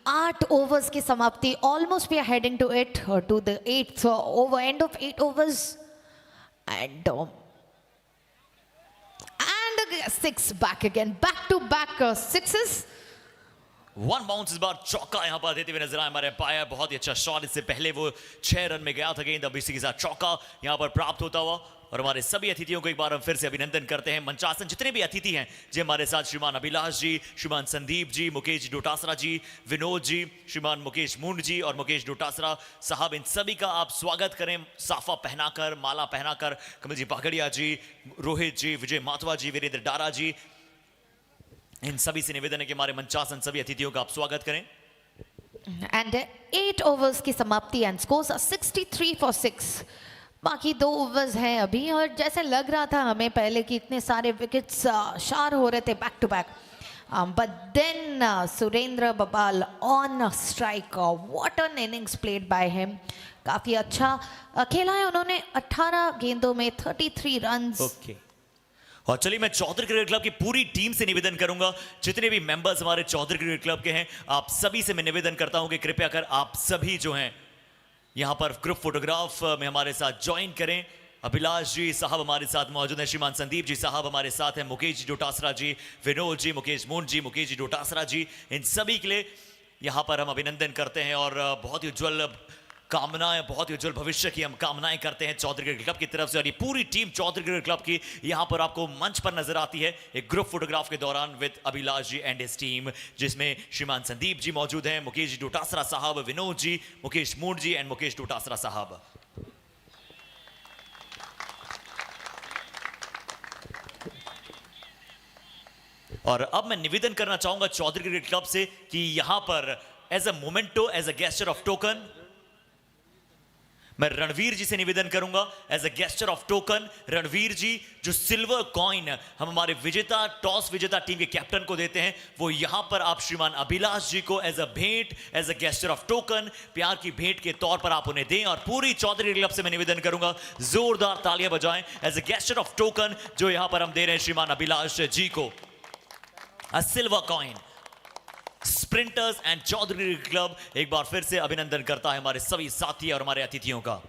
8 ओवर्स की समाप्ति, almost we are heading to it to the 8th over, end of 8 overs and 6 back again, back to back sixes. One bounce इस बार चौका यहां पर देते हुए नजर आए हमारे पाया। बहुत ही अच्छा शॉट, इससे पहले वो 6 रन में गया था गेंद, अब इसी के साथ चौका यहां पर प्राप्त होता हुआ। और हमारे सभी अतिथियों को एक बार हम फिर से अभिनंदन करते हैं। मंचासन जितने भी अतिथि हैं जी हमारे साथ, श्रीमान अभिलाष जी, श्रीमान संदीप जी, मुकेश जी डोटासरा जी, विनोद जी, श्रीमान मुकेश मुंड जी और मुकेश डोटासरा साहब, इन सभी का आप स्वागत करें साफा पहनाकर, माला पहनाकर। कमल जी बागड़िया जी, रोहित जी, विजय मातवा जी, वीरेंद्र डारा जी, इन सभी से निवेदन है कि हमारे मंचासन सभी अतिथियों का आप स्वागत करें। एंड 8 ओवर्स की समाप्ति एंड स्कोर्स 63 for 6। बाकी 2 ओवर्स हैं अभी, और जैसे लग रहा था हमें पहले कि इतने सारे विकेट्स शार हो रहे थे back to back, but then Surendra Babal on strike, what an innings played by him. काफ़ी अच्छा खेला है उन्होंने, 18 गेंदों में 33 रन्स। ओके और चलिए मैं चौधरी क्रिकेट क्लब की पूरी टीम से निवेदन करूंगा, जितने भी मेंबर्स हमारे चौधरी क्रिकेट क्लब के हैं, आप सभी से मैं निवेदन करता हूं कि कृपया कर आप सभी जो हैं यहां पर ग्रुप फोटोग्राफ में हमारे साथ ज्वाइन करें। अभिलाष जी साहब हमारे साथ मौजूद हैं, श्रीमान संदीप जी साहब हमारे साथ हैं, मुकेश जी डोटासरा जी, विनोद जी, मुकेश मून जी, मुकेश जी डोटासरा जी, इन सभी के लिए यहां पर हम अभिनंदन करते हैं। और बहुत ही उज्ज्वल कामनाएं, बहुत ही उज्जवल भविष्य की हम कामनाएं करते हैं चौधरी क्रिकेट क्लब की तरफ से। और ये पूरी टीम चौधरी क्रिकेट क्लब की यहां पर आपको मंच पर नजर आती है एक ग्रुप फोटोग्राफ के दौरान with Abhilash ji and his team, जिसमें श्रीमान संदीप जी मौजूद हैं, मुकेश जी डोटासरा साहब, विनोद जी, मुकेश मूड जी एंड मुकेश डोटासरा साहब। और अब मैं निवेदन करना चाहूंगा चौधरी क्रिकेट क्लब से कि यहां पर as a memento, as a gesture of token, मैं रणवीर जी से निवेदन करूंगा as a gesture of token. Ranveer ji जो सिल्वर कॉइन हम हमारे विजेता, टॉस विजेता टीम के कैप्टन को देते हैं, वो यहां पर आप श्रीमान अभिलाष जी को एज अ भेंट, as a gesture of token, प्यार की भेंट के तौर पर आप उन्हें दें। और पूरी चौधरी क्लब से मैं निवेदन करूंगा जोरदार तालियां बजाएं as a gesture of token, जो यहां पर हम दे रहे हैं श्रीमान अभिलाष जी को a silver coin. Sprinters and Chaudhary club एक बार फिर से अभिनंदन करता है हमारे सभी साथी और हमारे अतिथियों का।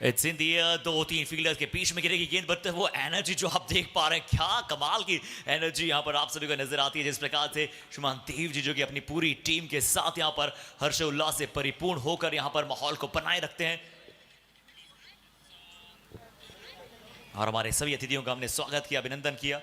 It's in the air, 2-3 fielders के बीच में गिरेगी गेंद, बट वो एनर्जी जो आप देख पा रहे हैं, क्या कमाल की एनर्जी यहाँ पर आप सभी को नजर आती है। जिस प्रकार से शुभमान देव जी जो कि अपनी पूरी टीम के साथ यहाँ पर हर्षोल्लास से परिपूर्ण होकर यहाँ पर माहौल को बनाए रखते हैं। और हमारे सभी अतिथियों का हमने स्वागत किया, अभिनंदन किया।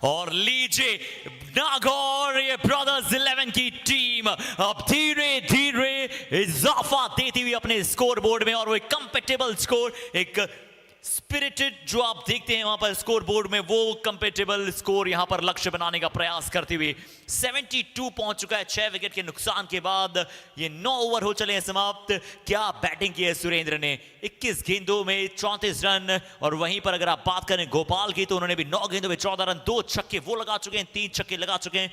और लीजिए नागौर ये ब्रदर्स 11 की टीम अब धीरे धीरे इजाफा देती हुई अपने स्कोर बोर्ड में, और वो एक कंपेटेबल स्कोर, एक स्पिरिटेड जो आप देखते हैं वहां पर स्कोर बोर्ड में, वो कंपेटेबल स्कोर यहां पर लक्ष्य बनाने का प्रयास करते हुए 72 पहुंच चुका है 6 विकेट के नुकसान के बाद। ये 9 ओवर हो चले हैं समाप्त। क्या बैटिंग की है सुरेंद्र ने, 21 गेंदों में 34 रन। और वहीं पर अगर आप बात करें गोपाल की, तो उन्होंने भी 9 गेंदों में 14 रन, 2 छक्के वो लगा चुके हैं, 3 छक्के लगा चुके हैं।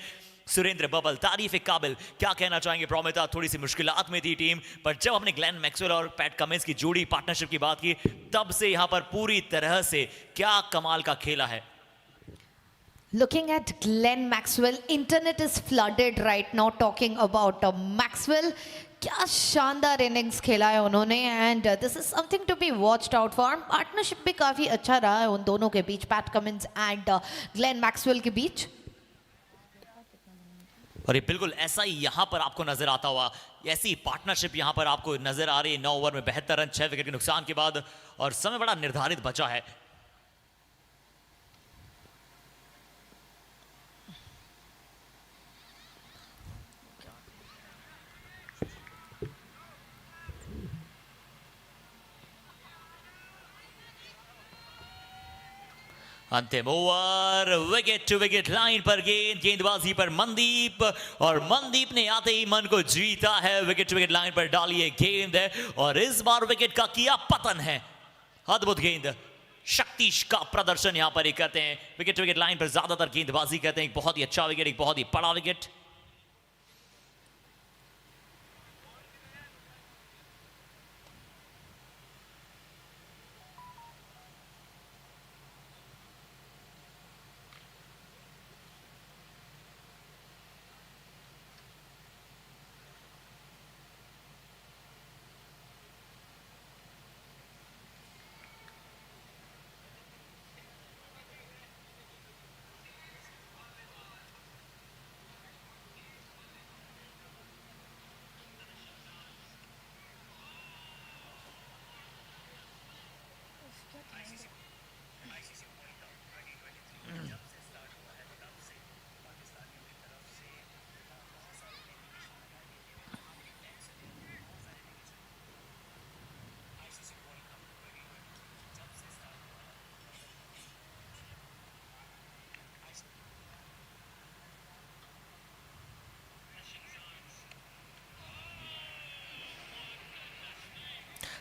सुरेंद्र बबल तारीफ काबिल। क्या कहना चाहेंगे प्रोमिता, थोड़ी सी मुश्किलात में थी टीम, पर जब हमने ग्लेन मैक्सवेल और पैट कमिंस की जोड़ी पार्टनरशिप की बात की, तब से यहां पर पूरी तरह से क्या कमाल का खेला है। Looking at Glenn Maxwell, internet is flooded right now talking about Maxwell. क्या शानदार इनिंग्स खेला है उन्होंने, and this is something to be watched out for. Partnership भी काफी अच्छा रहा है उन दोनों के बीच, Pat Cummins and Glenn Maxwell के बीच। और ये बिल्कुल ऐसा ही यहां पर आपको नजर आता हुआ, ऐसी पार्टनरशिप यहां पर आपको नजर आ रही है। 9 ओवर में 72 रन 6 विकेट के नुकसान के बाद, और समय बड़ा निर्धारित बचा है। अंतिम over, wicket to wicket line पर गेंदबाजी पर मनदीप, और मनदीप ने आते ही मन को जीता है। विकेट टू विकेट लाइन पर डाली है गेंद है, और इस बार विकेट का किया पतन है। अद्भुत गेंद, शक्तिश का प्रदर्शन यहां पर करते हैं। विकेट टू विकेट लाइन पर ज्यादातर गेंदबाजी करते हैं। एक बहुत ही अच्छा विकेट, एक बहुत ही बड़ा विकेट।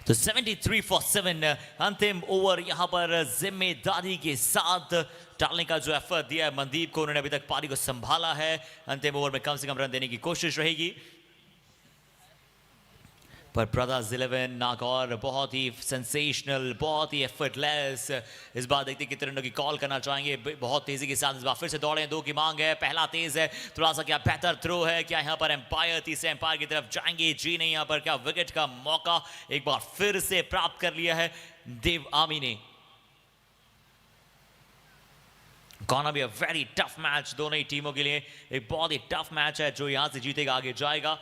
तो 73 फॉर 7 अंतिम ओवर यहां पर जिम्मेदारी के साथ डालने का जो एफर्ट दिया है मनदीप को, उन्होंने अभी तक पारी को संभाला है। अंतिम ओवर में कम से कम रन देने की कोशिश रहेगी। पर ब्रदर्स 11 नागौर बहुत ही सेंसेशनल, बहुत ही एफर्टलेस। इस बार देखते कितने रनों की कॉल करना चाहेंगे। बहुत तेजी के साथ इस बार फिर से दौड़े, 2 की मांग है। पहला तेज है, थोड़ा सा क्या बेहतर थ्रो है, क्या यहाँ पर एम्पायर तीसरे एम्पायर की तरफ जाएंगे? जी नहीं, यहाँ पर क्या विकेट का मौका एक बार फिर से प्राप्त कर लिया है देव आमी ने। Gonna be a very tough match दोनों ही टीमों के लिए। एक बहुत ही टफ मैच है, जो यहां से जीतेगा आगे जाएगा।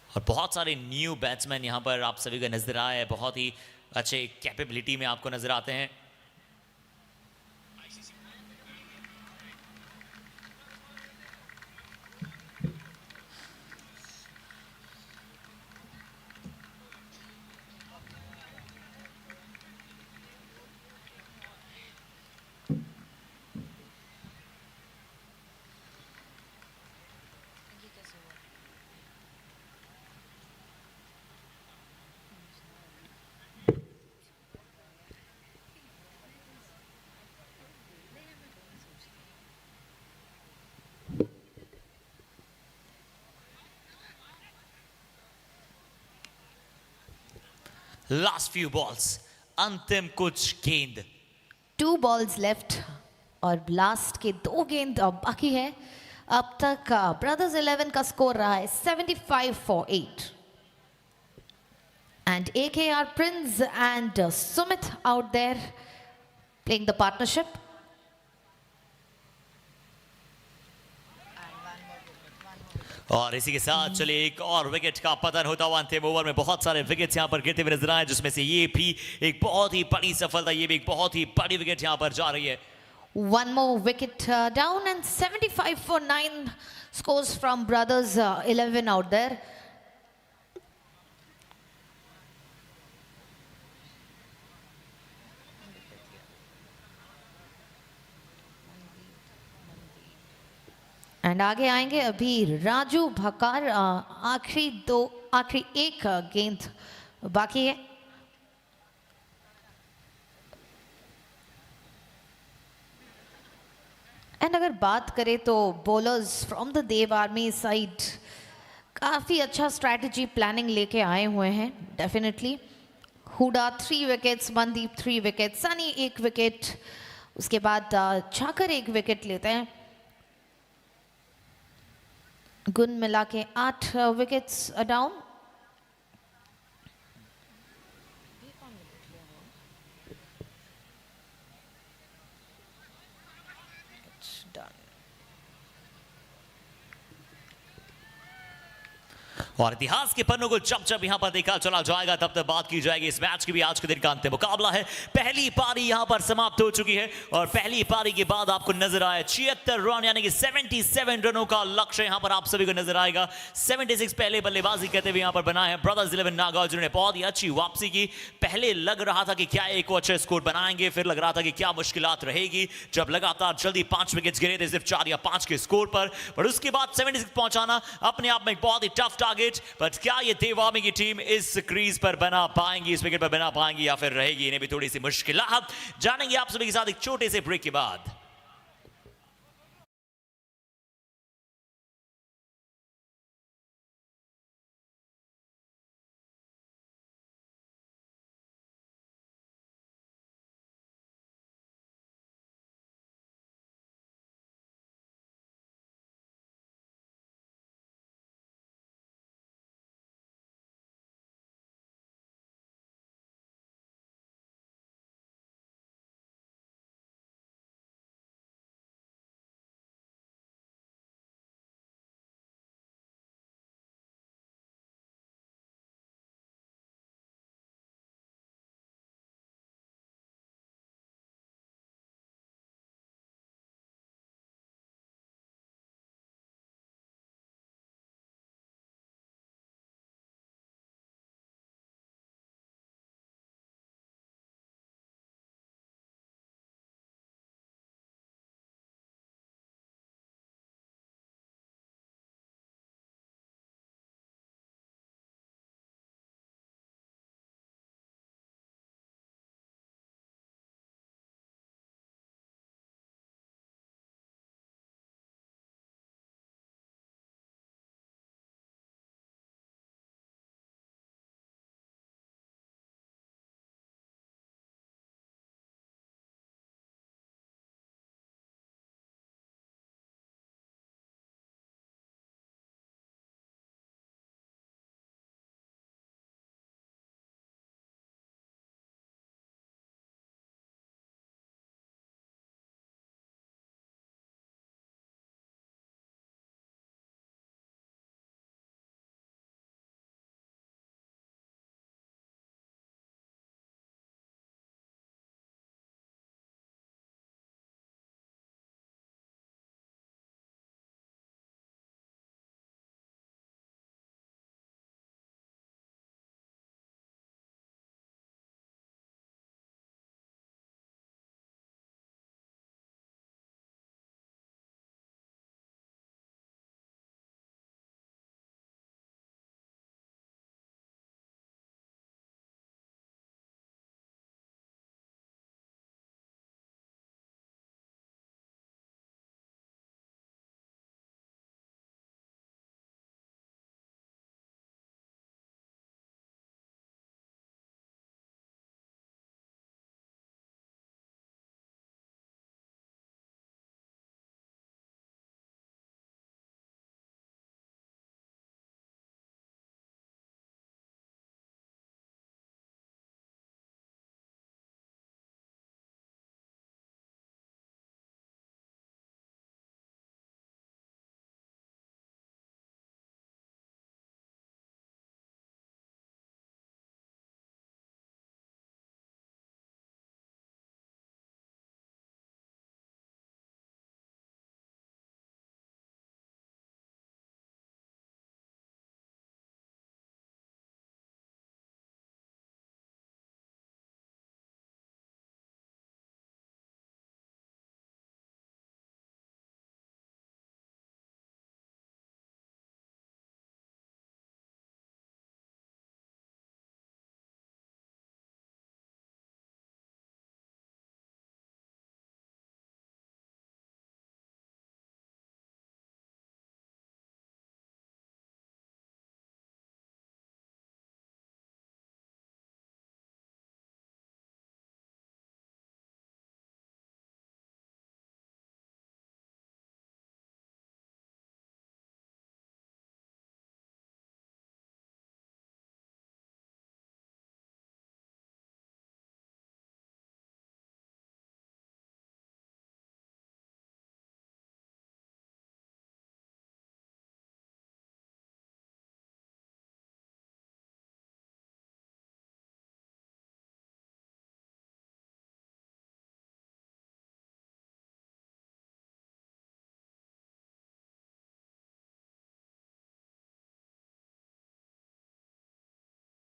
और बहुत सारे न्यू बैट्समैन यहां पर आप सभी को नजर आए हैं, बहुत ही अच्छे कैपेबिलिटी में आपको नजर आते हैं। लास्ट फ्यू बॉल्स, अंतिम कुछ गेंद। 2 balls left और लास्ट के 2 गेंद अब बाकी है। अब तक ब्रदर्स 11 का स्कोर रहा है 75 for 8 and AKR Prince and Sumit out there playing the partnership. और इसी के साथ चलिए एक और विकेट का पतन होता हुआ अंतिम ओवर में बहुत सारे विकेट्स यहां पर गिरते हुए नजर आए, जिसमें से ये भी एक बहुत ही बड़ी सफलता, ये भी एक बहुत ही बड़ी विकेट यहां पर जा रही है। One more wicket down and 75 for 9 scores from brothers 11 out there. And आगे आएंगे अभी राजू भकार। आखिरी एक गेंद बाकी है। एंड अगर बात करें तो bowlers from the Dev army side काफ़ी अच्छा स्ट्रैटेजी प्लानिंग लेके आए हुए हैं। Definitely Hooda 3 wickets, Mandeep 3 wicket, Sunny 1 wicket, उसके बाद छाकर 1 विकेट लेते हैं। गुन मिला के 8 विकेट्स डाउन। और इतिहास के पन्नों को जब जब यहां पर देखा चला जाएगा तब तक बात की जाएगी इस मैच की भी। आज के दिन का अंतिम मुकाबला है। पहली पारी यहां पर समाप्त हो चुकी है और पहली पारी के बाद आपको नजर आया 76 रन, यानी कि 77 रनों का लक्ष्य यहां पर आप सभी को नजर आएगा। 76 पहले बल्लेबाजी करते हुए यहां पर बनाए हैं ब्रदर्स 11 नागार्जुन ने। बहुत ही अच्छी वापसी की। पहले लग रहा था कि क्या एक अच्छे स्कोर बनाएंगे, फिर लग रहा था कि क्या मुश्किलात रहेगी, जब लगातार जल्दी 5 विकेट्स गिरे थे सिर्फ 4 या 5 के स्कोर पर उसके बाद 76 पहुंचाना अपने आप में एक बहुत ही टफ टारगेट। बट क्या ये देव आर्मी की टीम इस क्रीज पर बना पाएंगी, इस विकेट पर बना पाएंगी या फिर रहेगी इन्हें भी थोड़ी सी मुश्किलात। जानेंगे आप सभी के साथ एक छोटे से ब्रेक के बाद।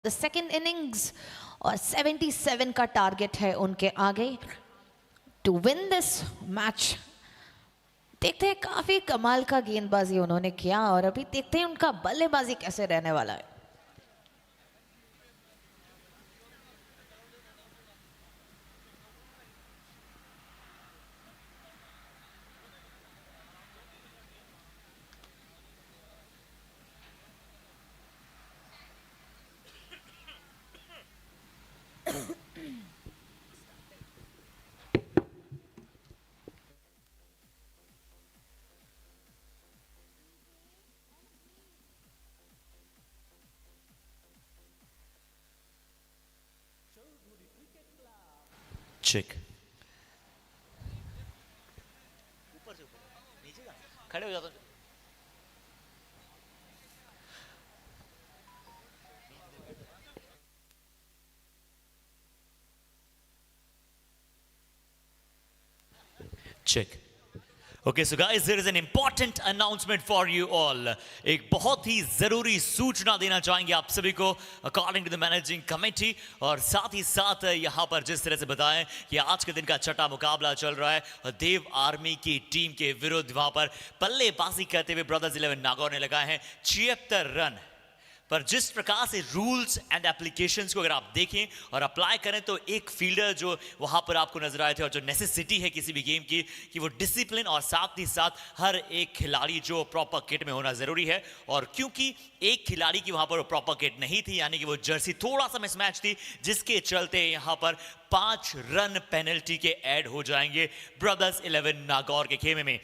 द सेकेंड इनिंग्स और 77 का टारगेट है उनके आगे टू विन दिस मैच। देखते हैं, काफी कमाल का गेंदबाजी उन्होंने किया और अभी देखते हैं उनका बल्लेबाजी कैसे रहने वाला है। चेक, खड़े हो जाओ। Check. Okay so guys, there is an important announcement for you all. एक बहुत ही जरूरी सूचना देना चाहेंगे आप सभी को according to the managing committee, और साथ ही साथ यहां पर जिस तरह से बताएं कि आज के दिन का छठा मुकाबला चल रहा है देव आर्मी की टीम के विरुद्ध। वहां पर बल्लेबाजी करते हुए ब्रदर्स 11 नागौर ने लगाए हैं 76 रन। पर जिस प्रकार से रूल्स एंड एप्लीकेशंस को अगर आप देखें और अप्लाई करें तो एक फील्डर जो वहां पर आपको नजर आए थे, और जो नेसेसिटी है किसी भी गेम की कि वो डिसिप्लिन और साथ ही साथ हर एक खिलाड़ी जो प्रॉपर किट में होना जरूरी है। और क्योंकि एक खिलाड़ी की वहां पर प्रॉपर किट नहीं थी, यानी कि वो जर्सी थोड़ा सा मिसमैच थी, जिसके चलते यहां पर 5 रन पेनल्टी के ऐड हो जाएंगे ब्रदर्स 11 नागौर के खेमे में।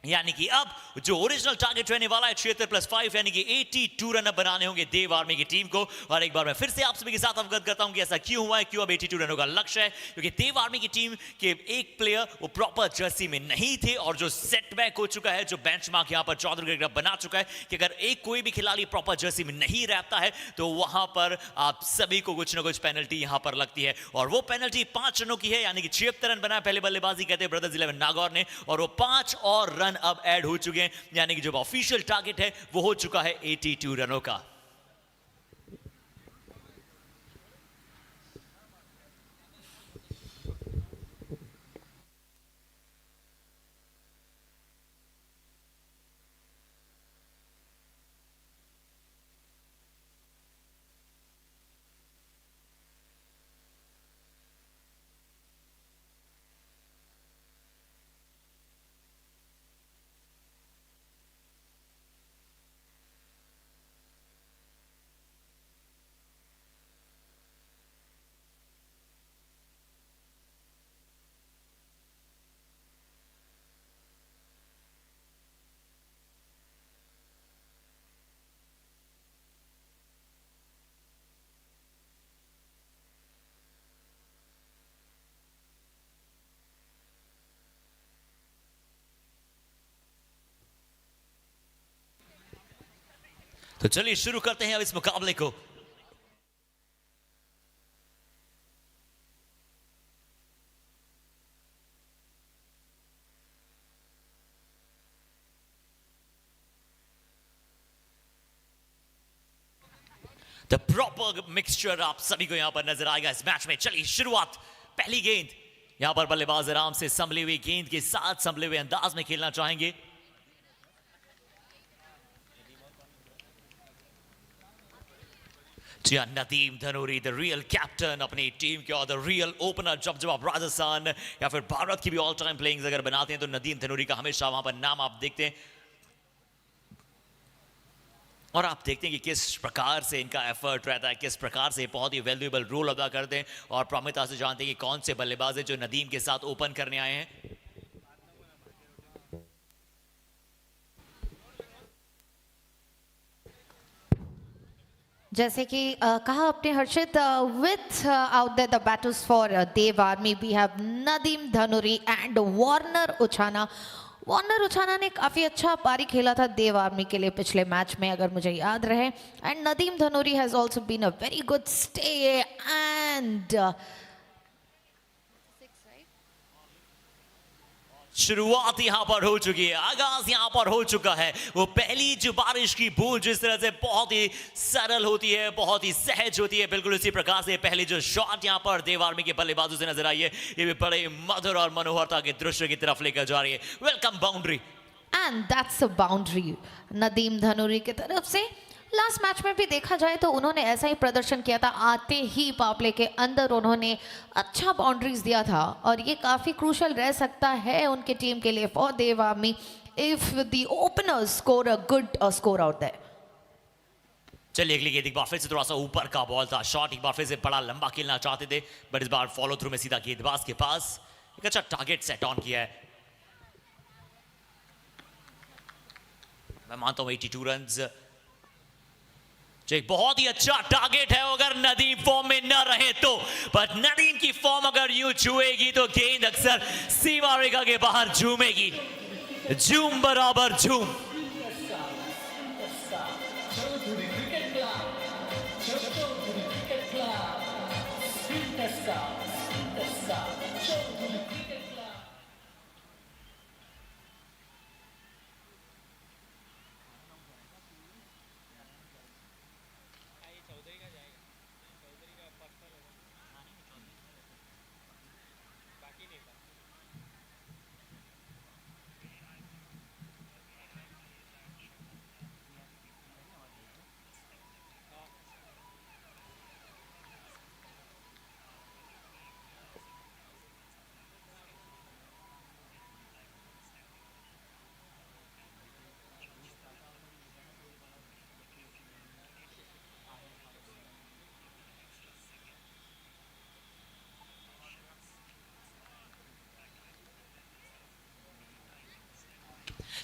यानी कि अब जो ओरिजिनल टारगेट रहने वाला है 76 + 5 यानी कि 82 रन बनाने होंगे देव आर्मी की टीम को। और एक बार मैं फिर से आप सभी के साथ अवगत करता हूं कि ऐसा क्यों हुआ है, क्यों अब 82 रनों का लक्ष्य है, क्योंकि देव आर्मी की टीम के एक प्लेयर वो प्रॉपर जर्सी में नहीं थे, और जो सेटबैक हो चुका है, जो बेंचमार्क यहां पर चौधरी बना चुका है कि अगर एक कोई भी खिलाड़ी प्रॉपर जर्सी में नहीं रहता है तो वहां पर आप सभी को कुछ ना कुछ पेनल्टी यहां पर लगती है। और वो पेनल्टी 5 रनों की है, यानी कि 76 रन बनाए पहले बल्लेबाजी कहते हैं ब्रदर्स 11 नागौर ने, और वो 5 और रन अब ऐड हो चुके हैं, यानी कि जो ऑफिशियल टारगेट है वो हो चुका है 82 रनों का। तो चलिए शुरू करते हैं अब इस मुकाबले को। द प्रॉपर मिक्सचर आप सभी को यहां पर नजर आएगा इस मैच में। चलिए शुरुआत, पहली गेंद, यहां पर बल्लेबाज आराम से संभली हुई गेंद के साथ संभले हुए अंदाज में खेलना चाहेंगे। जी हाँ, Nadeem Dhanori the real captain अपनी टीम के, और द रियल ओपनर। जब आप राजस्थान या फिर भारत की भी ऑल टाइम प्लेइंग्स अगर बनाते हैं तो नदीम धनोरी का हमेशा वहां पर नाम आप देखते हैं, और आप देखते हैं कि किस प्रकार से इनका एफर्ट रहता है, किस प्रकार से बहुत ही वैल्यूएबल रोल अदा करते हैं, और प्रॉमिता से जानते हैं कि कौन से बल्लेबाज हैं जो नदीम के साथ ओपन करने आए हैं। जैसे कि कहा आपने Harshit, without there the battles for Dev Army we have Nadeem Dhanuri and Warner Uchhana. Warner Uchhana ने काफ़ी अच्छा पारी खेला था देव आर्मी के लिए पिछले मैच में, अगर मुझे याद रहे, and Nadeem Dhanuri has also been a very good stay and शुरुआत यहां पर हो चुकी है, आगाज यहां पर हो चुका है। वो पहली जो बारिश की बूंद जिस तरह से बहुत ही सरल होती है, बहुत ही सहज होती है, बिल्कुल उसी प्रकार से पहली जो शॉट यहां पर देव आर्मी के बल्लेबाजों से नजर आई है, ये भी बड़े मधुर और मनोहरता के दृश्य की तरफ लेकर जा रही है। Welcome boundary, and that's a boundary Nadeem Dhanuri की तरफ से। लास्ट मैच में भी देखा जाए तो उन्होंने ऐसा ही प्रदर्शन किया था, आते ही पावले के अंदर उन्होंने अच्छा बाउंड्रीज दिया था और ये काफ़ी क्रूशल रह सकता है उनके टीम के लिए for Dev army if the openers score a good score out there. चलिए अगली गेंद, एक बार फिर से थोड़ा सा ऊपर का बॉल था, शॉट एक बार फिर से बड़ा लंबा खेलना चाहते थे, बट इस बार फॉलो थ्रू में सीधा गेंदबाज के पास एक अच्छा टारगेट सेट ऑन किया है। मैं मानता हूं 82 रन्स जो एक बहुत ही अच्छा टारगेट है अगर नदीम फॉर्म में न रहे तो, बट नदीम की फॉर्म अगर यूं छुएगी तो गेंद अक्सर सीमा रेखा के बाहर झूमेगी, झूम बराबर झूम।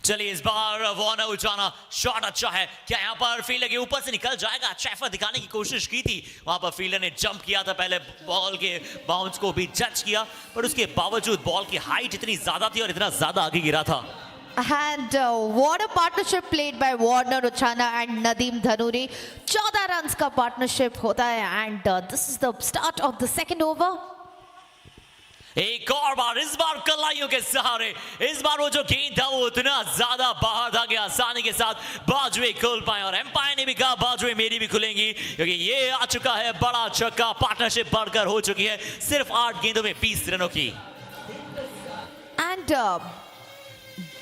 चलिए इस बार वार्नर उचाना शॉट अच्छा है, क्या यहां पर फील्डर के ऊपर से निकल जाएगा? अच्छा एफर्ट दिखाने की कोशिश की थी, वहां पर फील्डर ने जंप किया था, पहले बॉल के बाउंस को भी जज किया, पर उसके बावजूद बॉल की हाइट इतनी ज्यादा थी और इतना ज्यादा आगे गिरा था। And what a partnership played by Warner Uchana and Nadeem Dhanuri. 14 runs का partnership होता है and this is the start of the second over. एक और बार, इस बार कलाइयों के सहारे, इस बार वो जो गेंद था वो इतना ज्यादा बाहर था कि आसानी के साथ बाजुएं खोल पाए और एम्पायर ने भी कहा बाजुएं मेरी भी खुलेंगी, क्योंकि ये आ चुका है बड़ा छक्का। पार्टनरशिप बढ़कर हो चुकी है सिर्फ 8 गेंदों में 20 रनों की। And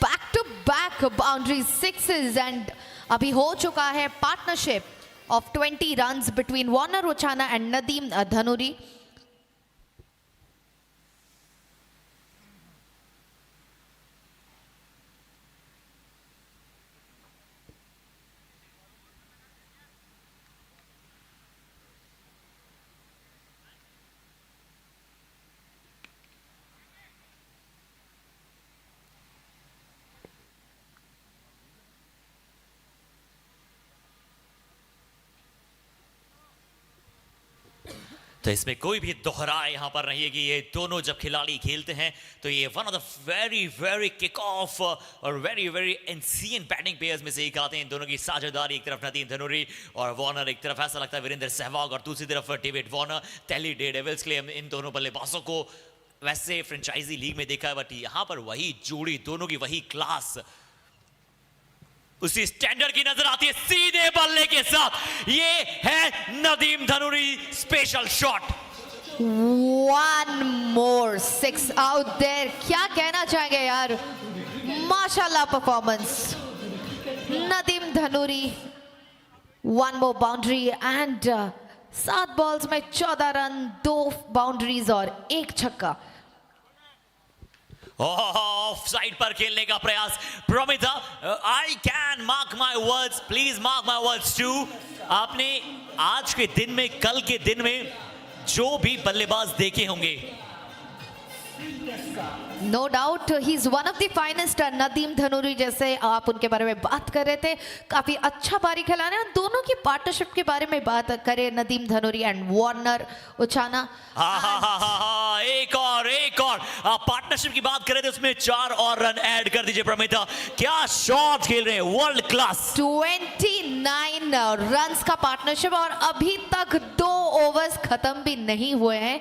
back to back boundary sixes and अभी हो चुका है partnership of 20 runs between Warner Uchana and Nadeem Dhanuri. तो इसमें कोई भी दोहराए यहां पर नहीं है कि ये दोनों जब खिलाड़ी खेलते हैं तो ये one of the very very kick off और very very ancient batting players में से एक आते हैं। इन दोनों की साझेदारी, एक तरफ नदीम धनूरी और वार्नर, एक तरफ ऐसा लगता है वीरेंद्र सहवाग और दूसरी तरफ डेविड वार्नर। दिल्ली डेयरडेविल्स के लिए इन दोनों बल्लेबाजों को वैसे फ्रेंचाइजी लीग में देखा है, बट यहां पर वही जोड़ी, दोनों की वही क्लास, उसी स्टैंडर्ड की नजर आती है सीधे बल्ले के साथ। ये है Nadeem Dhanuri special shot. One more six out there. क्या कहना चाहेंगे यार, माशाल्लाह performance Nadeem Dhanuri. One more boundary and 7 balls में 14 रन, 2 बाउंड्रीज और 1 छक्का। ऑफ साइड पर खेलने का प्रयास Promita, I can mark my words, please mark my words too. आपने आज के दिन में, कल के दिन में जो भी बल्लेबाज देखे होंगे, no doubt he is one of the finest. Nadeem Dhanuri जैसे आप उनके बारे में बात कर रहे थे, काफी अच्छा पारी खिलाने हैं। दोनों की पार्टनरशिप के बारे में बात करें, नदीम धनूरी एंड वार्नर उचाना। एक और पार्टनरशिप की बात करें तो उसमें 4 और रन ऐड कर दीजिए प्रमिता। क्या शॉट खेल रहे हैं, वर्ल्ड क्लास। 29 रन्स का पार्टनरशिप और अभी तक 2 ओवर्स खत्म भी नहीं हुए हैं।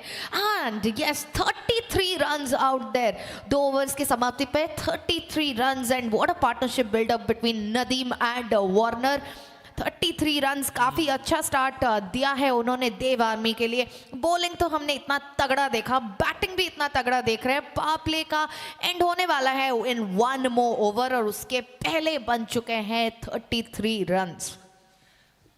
And yes 33 runs out out there. 2 overs की समाप्ति पे 33 runs and what a partnership build up between Nadeem and Warner. 33 runs काफी अच्छा स्टार्ट दिया है उन्होंने देव आर्मी के लिए। बॉलिंग तो हमने इतना तगड़ा देखा, बैटिंग भी इतना तगड़ा देख रहे हैं। पावर प्ले का एंड होने वाला है इन 1 मोर ओवर और उसके पहले बन चुके हैं 33 रन्स।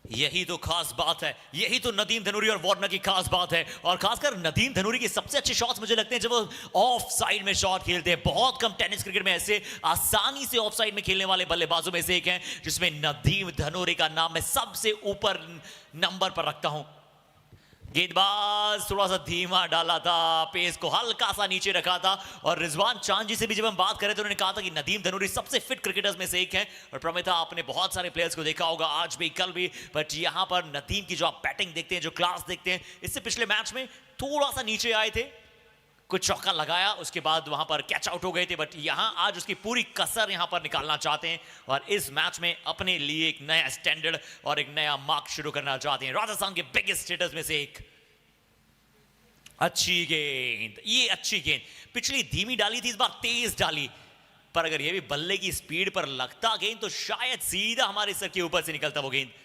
यही तो खास बात है, यही तो नदीम धनूरी और वार्नर की खास बात है। और खासकर नदीम धनूरी के सबसे अच्छे शॉट्स मुझे लगते हैं जब वो ऑफ साइड में शॉट खेलते हैं। बहुत कम टेनिस क्रिकेट में ऐसे आसानी से ऑफ साइड में खेलने वाले बल्लेबाजों में से एक हैं जिसमें नदीम धनूरी का नाम मैं सबसे ऊपर नंबर पर रखता हूं। गेंदबाज थोड़ा सा धीमा डाला था, पेस को हल्का सा नीचे रखा था। और रिजवान चांद जी से भी जब हम बात करें तो उन्होंने कहा था कि नदीम धनूरी सबसे फिट क्रिकेटर्स में से एक है। और प्रमिता, आपने बहुत सारे प्लेयर्स को देखा होगा आज भी कल भी, बट यहां पर नदीम की जो आप बैटिंग देखते हैं, जो क्लास देखते हैं, इससे पिछले मैच में थोड़ा सा नीचे आए थे, कुछ चौका लगाया, उसके बाद वहां पर कैच आउट हो गए थे। बट यहां आज उसकी पूरी कसर यहां पर निकालना चाहते हैं और इस मैच में अपने लिए एक नया स्टैंडर्ड और एक नया मार्क शुरू करना चाहते हैं। राजस्थान के बिगेस्ट हिटर्स में से एक। अच्छी गेंद, ये अच्छी गेंद, पिछली धीमी डाली थी, इस बार तेज डाली। पर अगर ये भी बल्ले की स्पीड पर लगता गेंद तो शायद सीधा हमारे सर के ऊपर से निकलता वो गेंद।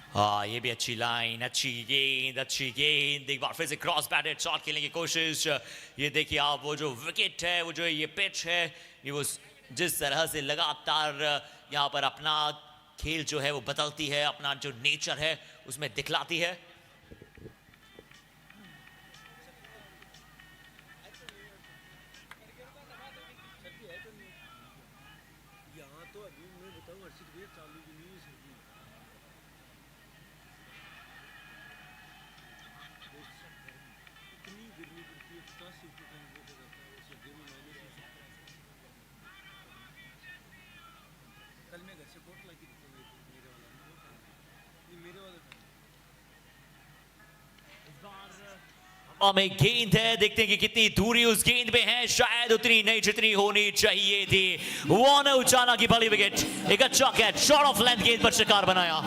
हाँ, ये भी अच्छी लाइन, अच्छी गेंद, अच्छी गेंद। एक बार फिर से क्रॉस बैटेड शॉट खेलने की कोशिश। ये देखिए आप, वो जो विकेट है, वो जो ये पिच है, ये वो जिस तरह से लगातार यहाँ पर अपना खेल जो है वो बदलती है, अपना जो नेचर है उसमें दिखलाती है। में गेंद है, देखते हैं कि कितनी दूरी उस गेंद में है, शायद उतनी नहीं जितनी होनी चाहिए थी। वार्नर उचाना की बड़ी विकेट, एक अच्छा कैच, शॉर्ट ऑफ लेंथ गेंद पर शिकार बनाया।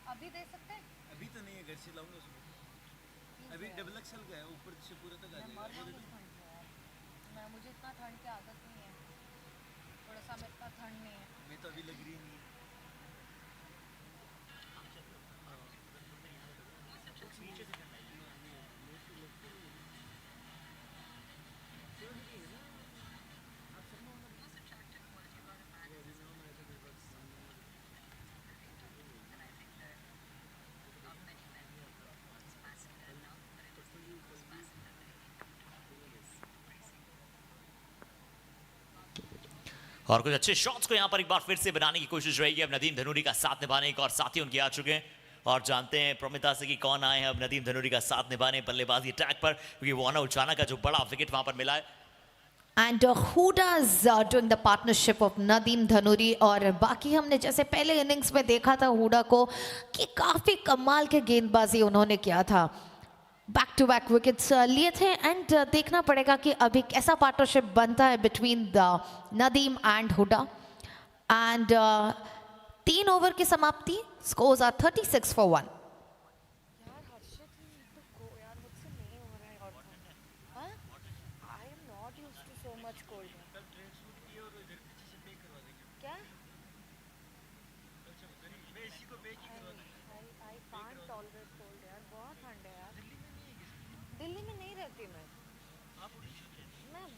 अभी दे सकते हैं? अभी तो नहीं है, घर से लाऊंगा उसको। अभी डबल एक्सल का है, ऊपर से पूरा तक आ जाएगा। मुझे इतना ठंड की आदत नहीं है, थोड़ा सा में इतना ठंड नहीं है। मैं तो अभी लग रही नहीं है। और कुछ अच्छे शॉट्स को यहां पर एक बार फिर से बनाने की कोशिश रहेगी अब नदीम धनूरी का साथ निभाने एक और साथी उनके आ चुके हैं। और जानते हैं प्रमिता से कि कौन आए हैं अब नदीम धनूरी का साथ निभाने बल्लेबाजी ट्रैक पर, क्योंकि वार्नर उचाना का जो बड़ा विकेट वहां पर मिला है। And Huda's doing the partnership of Nadeem Dhanuri। और बाकी हमने जैसे पहले इनिंग्स में देखा था हुडा को कि काफी कमाल के गेंदबाजी उन्होंने किया था, बैक टू बैक विकेट्स लिए थे। एंड देखना पड़ेगा कि अभी कैसा पार्टनरशिप बनता है between the Nadeem and Hooda. And 3 over की समाप्ति, स्कोर्स आर 36 for 1। दिल्ली में नहीं रहती मैं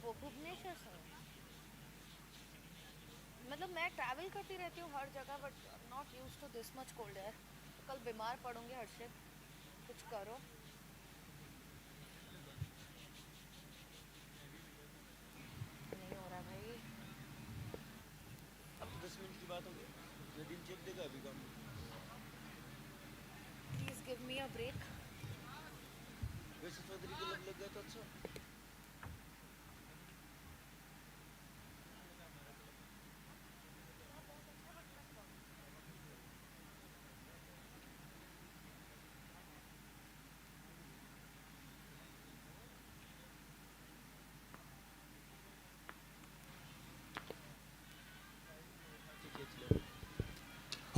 वो भुवनेश्वर से हूँ। मतलब मैं ट्रैवल करती रहती हूँ हर जगह, but not use to this much cold air. कल बीमार पड़ूंगे हर्षित, कुछ करो। Give me a break. वैसे चौधरी को लग गया तो अच्छा.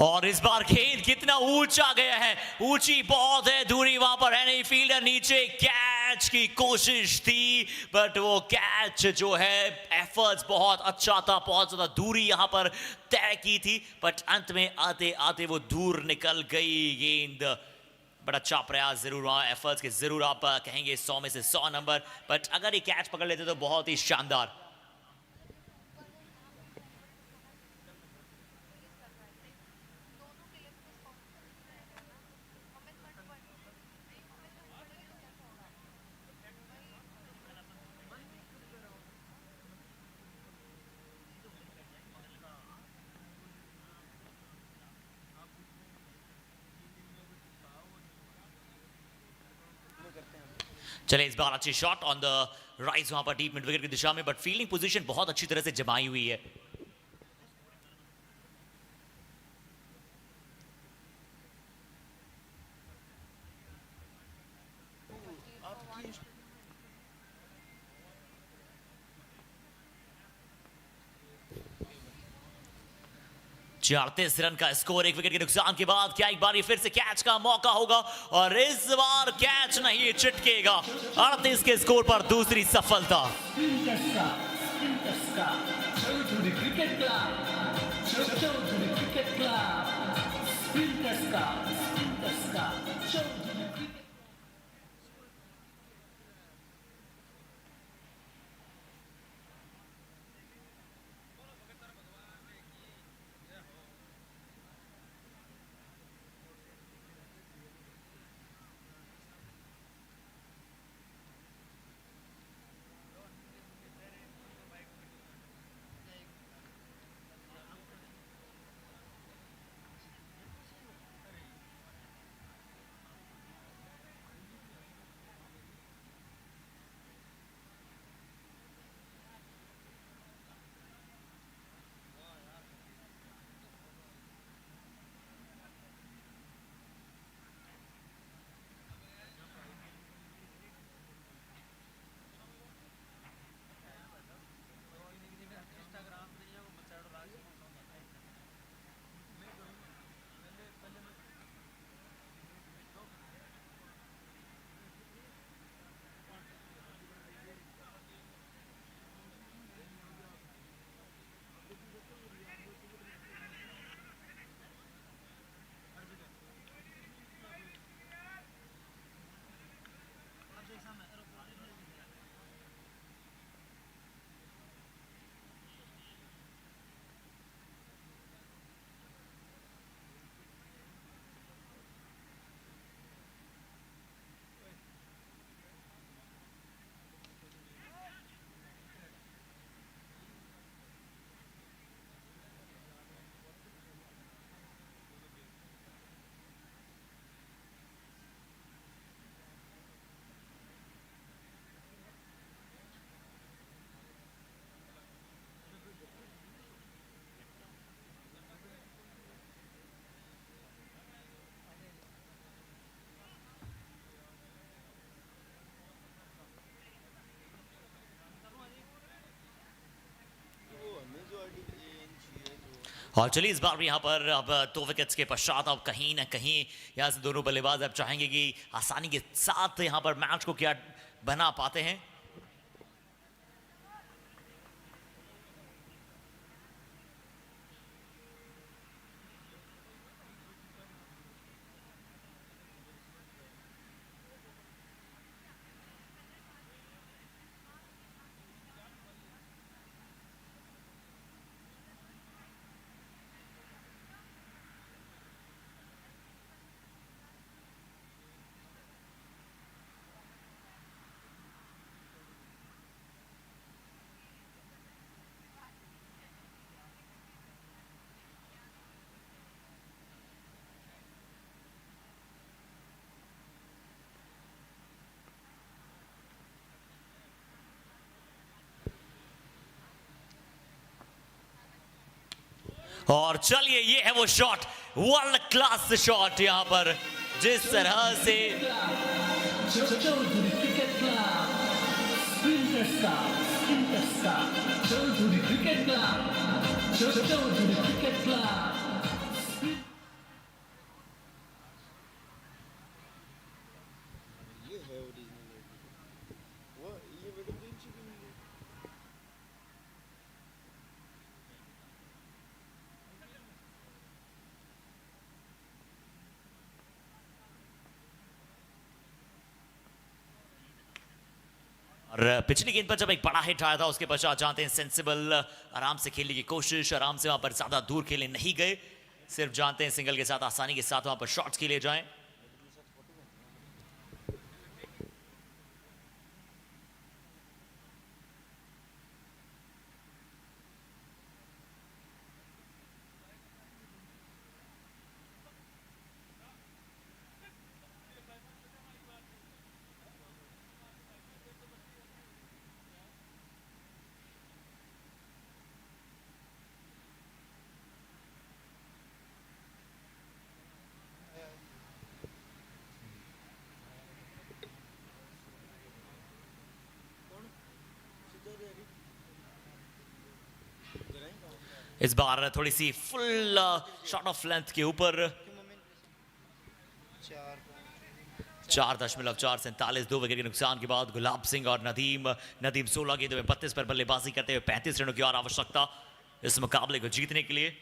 और इस बार गेंद कितना ऊंचा गया है, ऊंची बहुत है दूरी, वहां पर है नहीं फील्डर नीचे, कैच की कोशिश थी बट वो कैच जो है एफर्ट्स बहुत अच्छा था, बहुत ज्यादा दूरी यहां पर तय की थी बट अंत में आते आते वो दूर निकल गई गेंद. बड़ा अच्छा प्रयास जरूर वहां, एफर्ट्स के जरूर आप कहेंगे 100 में से 100 नंबर, बट अगर ये कैच पकड़ लेते तो बहुत ही शानदार. चले इस बार अच्छी शॉट ऑन द राइज वहां पर डीप मिड विकेट की दिशा में, बट फील्डिंग पोजीशन बहुत अच्छी तरह से जमाई हुई है. चालीस रन का स्कोर, एक विकेट के नुकसान के बाद क्या एक बार ये फिर से कैच का मौका होगा, और इस बार कैच नहीं चिटकेगा. 38 के स्कोर पर दूसरी सफलता. और चलिए इस बार भी यहाँ पर अब 2 विकेट्स के पश्चात अब कहीं ना कहीं यहाँ से दोनों बल्लेबाज अब चाहेंगे कि आसानी के साथ यहाँ पर मैच को क्या बना पाते हैं. और चलिए ये है वो शॉट, वर्ल्ड क्लास शॉट यहाँ पर जिस तरह से Chaudhary cricket club sprinter star Chaudhary cricket club Chaudhary cricket club ये है ओरिजिनल वो ये वीडियो गेम से भी नहीं है। और पिछली गेंद पर जब एक बड़ा हिट आया था उसके पश्चात जानते हैं सेंसिबल आराम से खेलने की कोशिश, आराम से वहां पर ज्यादा दूर खेलने नहीं गए, सिर्फ जानते हैं सिंगल के साथ आसानी के साथ वहां पर शॉट्स खेले जाएं। इस बार थोड़ी सी फुल शॉट ऑफ लेंथ के ऊपर 4.447 2 विकेट के नुकसान के बाद गुलाब सिंह और नदीम 16 गेंदों में 32 पर बल्लेबाजी करते हुए 35 रनों की और आवश्यकता इस मुकाबले को जीतने के लिए।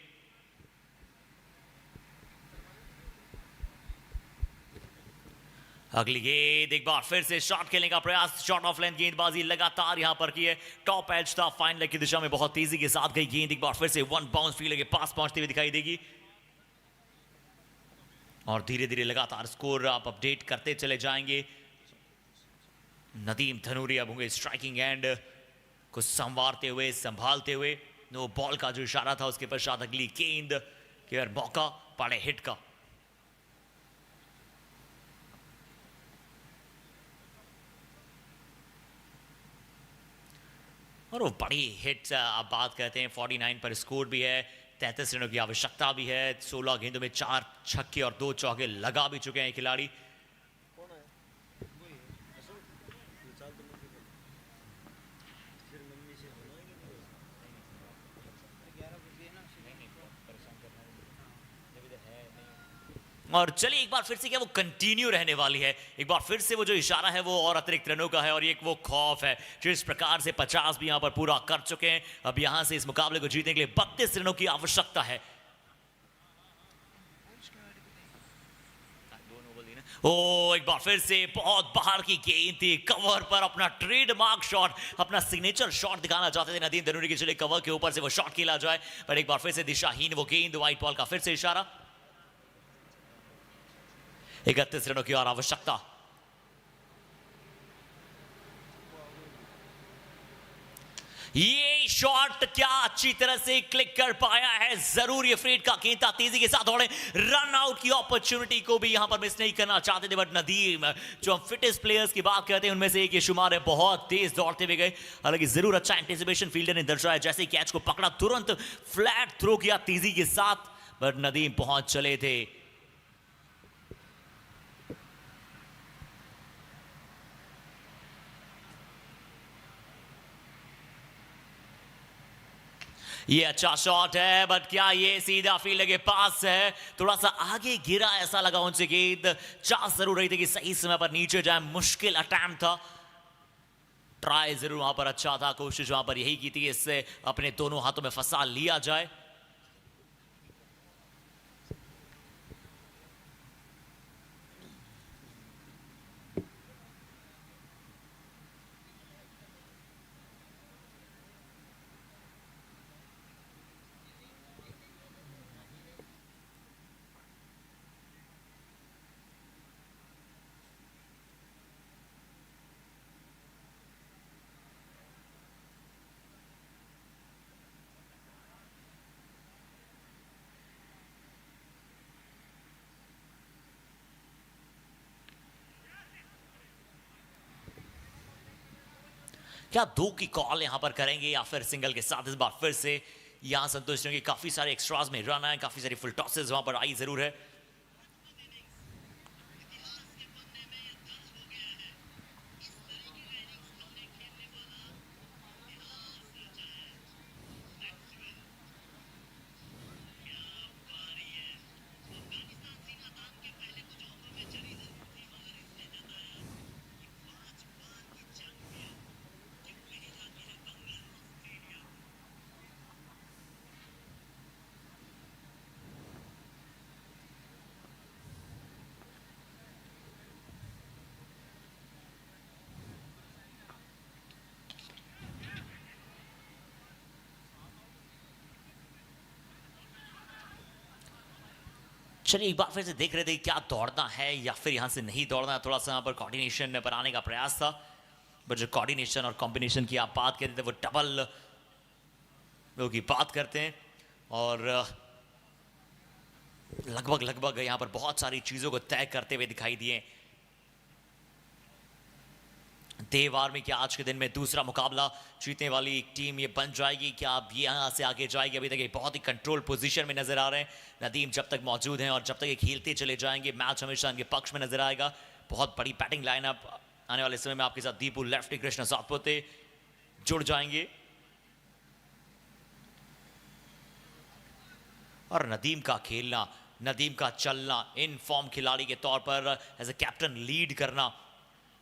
अगली गेंद एक बार फिर से शॉट खेलने का प्रयास, शॉट ऑफ लेंथ गेंदबाजी लगातार यहां पर की है, टॉप एज था, फाइन लेग की दिशा में बहुत तेजी के साथ गई गेंद, एक बार फिर से वन बाउंस फील्ड के पास पहुंचती हुई दिखाई देगी और धीरे धीरे लगातार स्कोर आप अपडेट करते चले जाएंगे। नदीम धनूरी अब होंगे स्ट्राइकिंग एंड को संवारते हुए संभालते हुए, नो बॉल का जो इशारा था उसके पश्चात अगली गेंद के मौका पड़े हिट का। और वो बड़ी हिट आप बात करते हैं, 49 पर स्कोर भी है, 33 रनों की आवश्यकता भी है, 16 गेंदों में 4 छक्के और 2 चौके लगा भी चुके हैं खिलाड़ी। कौन है वही असल ये चाल तो मुझे फिर मम्मी से बनाएंगे 11 बजे ना परेशान करना है। और चलिए एक बार फिर से क्या वो कंटिन्यू रहने वाली है, एक बार फिर से वो जो इशारा है वो और अतिरिक्त रनों का है और एक वो खौफ है जिस प्रकार से 50 भी यहां पर पूरा कर चुके हैं। अब यहां से इस मुकाबले को जीतने के लिए 32 रनों की आवश्यकता है। ओ एक बार फिर से बहुत बाहर की गेंद थी, कवर पर अपना ट्रेडमार्क शॉट, अपना सिग्नेचर शॉट दिखाना चाहते थे नदीम धनूरी के, चले कवर के ऊपर से वो शॉट खेला जाए पर एक बार फिर से दिशाहीन वो गेंद, व्हाइट बॉल का फिर से इशारा। 31 रनों की और आवश्यकता। ये शॉट क्या अच्छी तरह से क्लिक कर पाया है, जरूर ये फ्रीड का गेंद था, तेजी के साथ दौड़े, रन आउट की अपॉर्चुनिटी को भी यहां पर मिस नहीं करना चाहते थे बट नदीम जो हम फिटेस्ट प्लेयर्स की बात करते हैं उनमें से एक ये शुमार है, बहुत तेज दौड़ते हुए गए। हालांकि जरूर अच्छा एंटिसिपेशन फील्डर ने दर्शाया, जैसे कैच को पकड़ा तुरंत फ्लैट थ्रो किया तेजी के साथ बट नदीम पहुंच चले थे। ये अच्छा शॉट है बट क्या ये सीधा फील्ड के पास है, थोड़ा सा आगे गिरा ऐसा लगा उनसे गेंद, चाह जरूर रही थी कि सही समय पर नीचे जाए, मुश्किल अटैम्प्ट था, ट्राई जरूर वहां पर अच्छा था, कोशिश वहां पर यही की थी इससे अपने दोनों हाथों में फंसा लिया जाए। क्या 2 की कॉल यहां पर करेंगे या फिर सिंगल के साथ इस बार फिर से यहां संतुष्ट होंगे। काफी सारे एक्स्ट्रास में रन आए, काफी सारी फुल टॉसेस वहां पर आई जरूर है। चलिए एक बार फिर से देख रहे थे क्या दौड़ना है या फिर यहां से नहीं दौड़ना है। थोड़ा सा यहाँ पर कोऑर्डिनेशन बनाने का प्रयास था, बट जो कोऑर्डिनेशन और कॉम्बिनेशन की आप बात करते थे वो डबल लोग की बात करते हैं। और लगभग यहां पर बहुत सारी चीजों को तय करते हुए दिखाई दिए। देवार में क्या आज के दिन में दूसरा मुकाबला जीतने वाली एक टीम ये बन जाएगी? क्या अब ये यहां से आगे जाएगी? अभी तक ये बहुत ही कंट्रोल पोजीशन में नजर आ रहे हैं। नदीम जब तक मौजूद हैं और जब तक ये खेलते चले जाएंगे मैच हमेशा इनके पक्ष में नजर आएगा। बहुत बड़ी बैटिंग लाइनअप आने वाले समय में आपके साथ दीपू लेफ्टी, कृष्ण सातपुते जुड़ जाएंगे। और नदीम का खेलना, नदीम का चलना, इन फॉर्म खिलाड़ी के तौर पर एज ए कैप्टन लीड करना,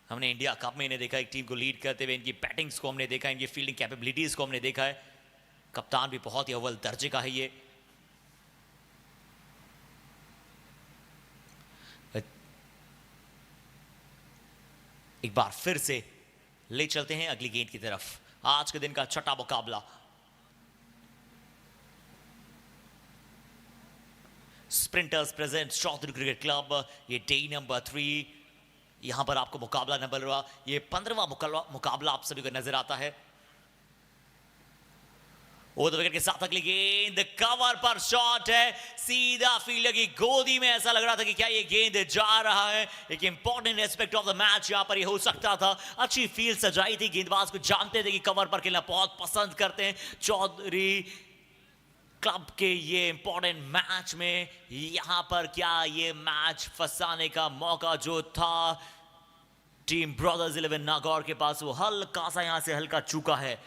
हमने इंडिया कप में इन्हें देखा एक टीम को लीड करते हुए। इनकी बैटिंग्स को हमने देखा, इनकी फील्डिंग कैपेबिलिटीज को हमने देखा है। कप्तान भी बहुत ही अव्वल दर्जे का है ये। एक बार फिर से ले चलते हैं अगली गेंद की तरफ। आज के दिन का छठा मुकाबला, sprinters present Chaudhary cricket club, ये डे नंबर 3। यहां पर आपको मुकाबला नंबर हुआ, ये 15वां मुकाबला आप सभी को नजर आता है। ओवर द विकेट के साथ अगली गेंद, कवर पर शॉट है, सीधा फील्डर की गोदी में। ऐसा लग रहा था कि क्या ये गेंद जा रहा है। एक important aspect of the match यहां पर ये हो सकता था। अच्छी फील्ड सजाई थी, गेंदबाज को जानते थे कि कवर पर खेलना बहुत पसंद करते हैं चौधरी क्लब के ये इंपॉर्टेंट मैच में। यहां पर क्या ये मैच फंसाने का मौका जो था टीम ब्रदर्स 11 नागौर के पास, वो हल्का सा यहां से हल्का चूका है।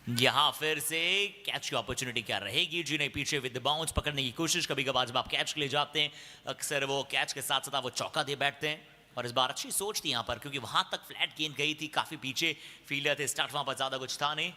यहां फिर से कैच की अपॉर्चुनिटी क्या रहेगी? जी नहीं, पीछे विद बाउंस पकड़ने की कोशिश। कभी कभार जब आप कैच के लिए जाते हैं अक्सर वो कैच के साथ साथ वो चौका दे बैठते हैं। और इस बार अच्छी सोच थी यहां पर, क्योंकि वहां तक फ्लैट गेंद गई थी, काफी पीछे फील्डर थे, स्टार्ट वहां पर ज्यादा कुछ था नहीं।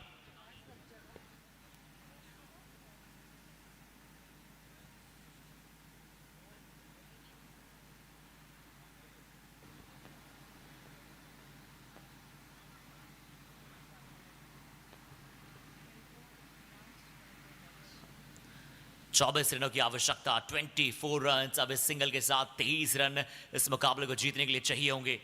चौबीस रनों की आवश्यकता, 24 रन। अब इस सिंगल के साथ 23 रन इस मुकाबले को जीतने के लिए चाहिए होंगे।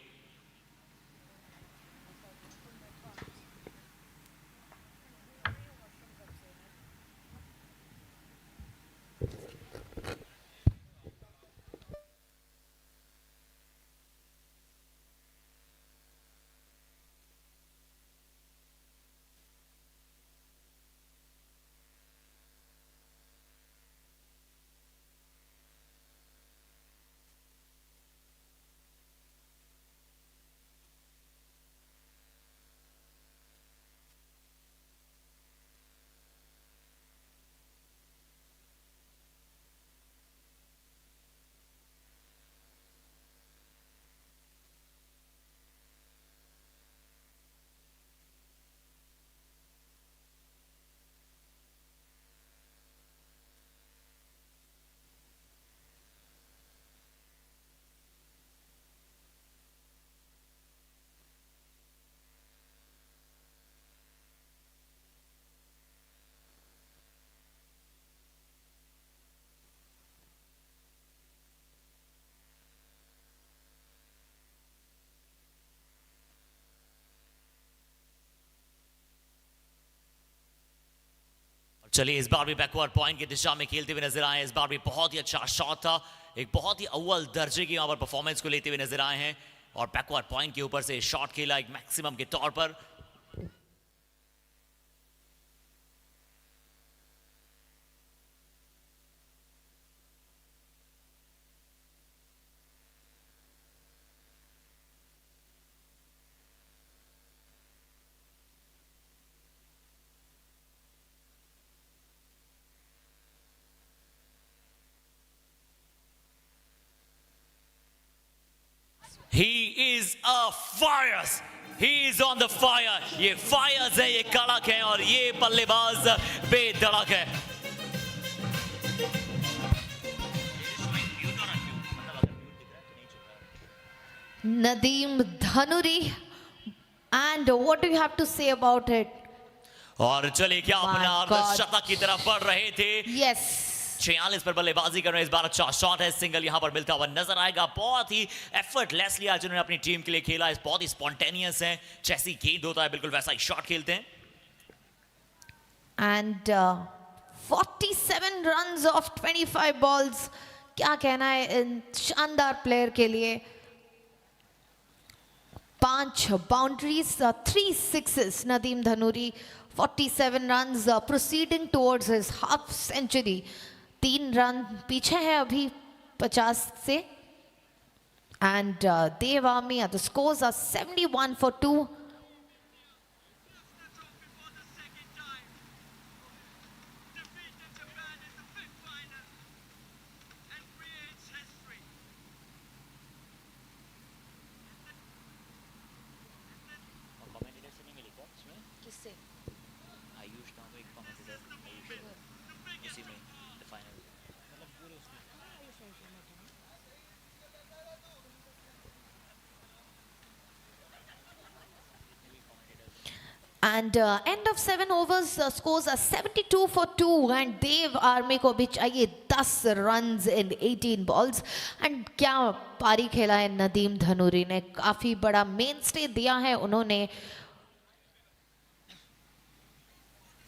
चलिए इस बार भी बैकवर्ड पॉइंट की दिशा में खेलते हुए नजर आए। इस बार भी बहुत ही अच्छा शॉट था, एक बहुत ही अव्वल दर्जे की यहाँ पर परफॉर्मेंस को लेते हुए नजर आए हैं और बैकवर्ड पॉइंट के ऊपर से शॉट खेला एक मैक्सिमम के तौर पर। He is a fire. He is on the fire. ये फायर्स है, ये कड़क है और ये बल्लेबाज बेधड़क है। Nadeem Dhanuri, and what do you have to say about it? और चलिए क्या My अपना God. शतक की तरफ बढ़ रहे थे। Yes. 46 पर बल्लेबाजी कर रहे हैं, इस बार अच्छा शॉट है, सिंगल यहां पर मिलता हुआ नजर आएगा। बहुत ही एफर्टलेसली आज उन्होंने अपनी टीम के लिए खेला, इस बहुत ही स्पॉन्टेनियस है, जैसी गेंद होता है बिल्कुल वैसा ही शॉट खेलते हैं। And 47 runs of 25 balls. क्या कहना है इन शानदार प्लेयर के लिए। 5 boundaries, 3 sixes. Nadeem Dhanuri, 47 runs, proceeding towards his half century. 3 run पीछे है अभी 50 से. And Dev Army, the scores are 71 for 2. किससे? And end of 7 overs, scores are 72 for 2. And Dev Army को भी चाहिए 10 runs in 18 balls. And क्या पारी खेला है नदीम धनूरी ने, काफी बड़ा मेन स्टे दिया है उन्होंने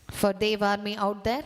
for Dev Army out there.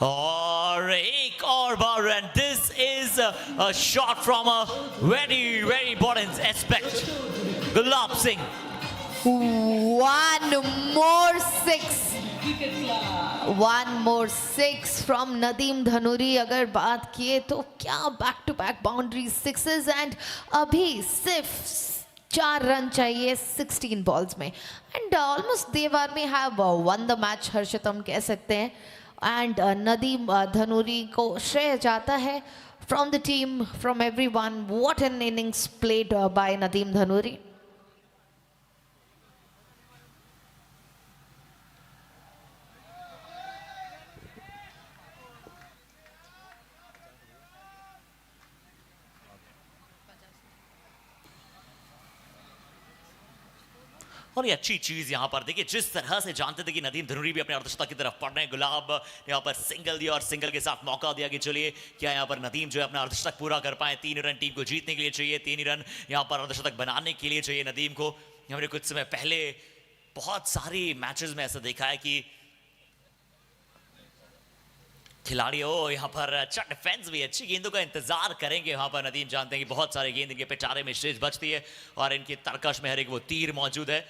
और एक और बार, and this is a shot from a very very important aspect. Gulab Singh. One more 6. One more 6 from Nadeem Dhanuri. अगर बात किए तो क्या back to back boundary 6s and अभी सिर्फ 4 रन चाहिए 16 बॉल्स में. And almost Dev Army have won the match, हर्षित हम कह सकते हैं. And Nadeem Dhanuri को श्रेय जाता है from the team, from everyone. What an innings played by Nadeem Dhanuri. और ये अच्छी चीज यहां पर देखिए, जिस तरह से जानते थे कि नदीम धनूरी भी अपने अर्धशतक की तरफ पड़ रहे हैं, गुलाब ने यहां पर सिंगल दिया और सिंगल के साथ मौका दिया कि चलिए क्या यहां पर नदीम जो है अपना अर्धशतक पूरा कर पाए। 3 रन टीम को जीतने के लिए चाहिए, 3 रन यहां पर अर्धशतक बनाने के लिए चाहिए नदीम को। हमने कुछ समय पहले बहुत सारी मैचेस में ऐसा देखा है कि खिलाड़ी यहाँ पर अच्छा डिफेंस भी, अच्छी गेंदों का इंतजार करेंगे। यहाँ पर नदीम जानते हैं कि बहुत सारी गेंद इनके पिटारे में शेष बचती है और इनकी तरकश में हर एक वो तीर मौजूद है।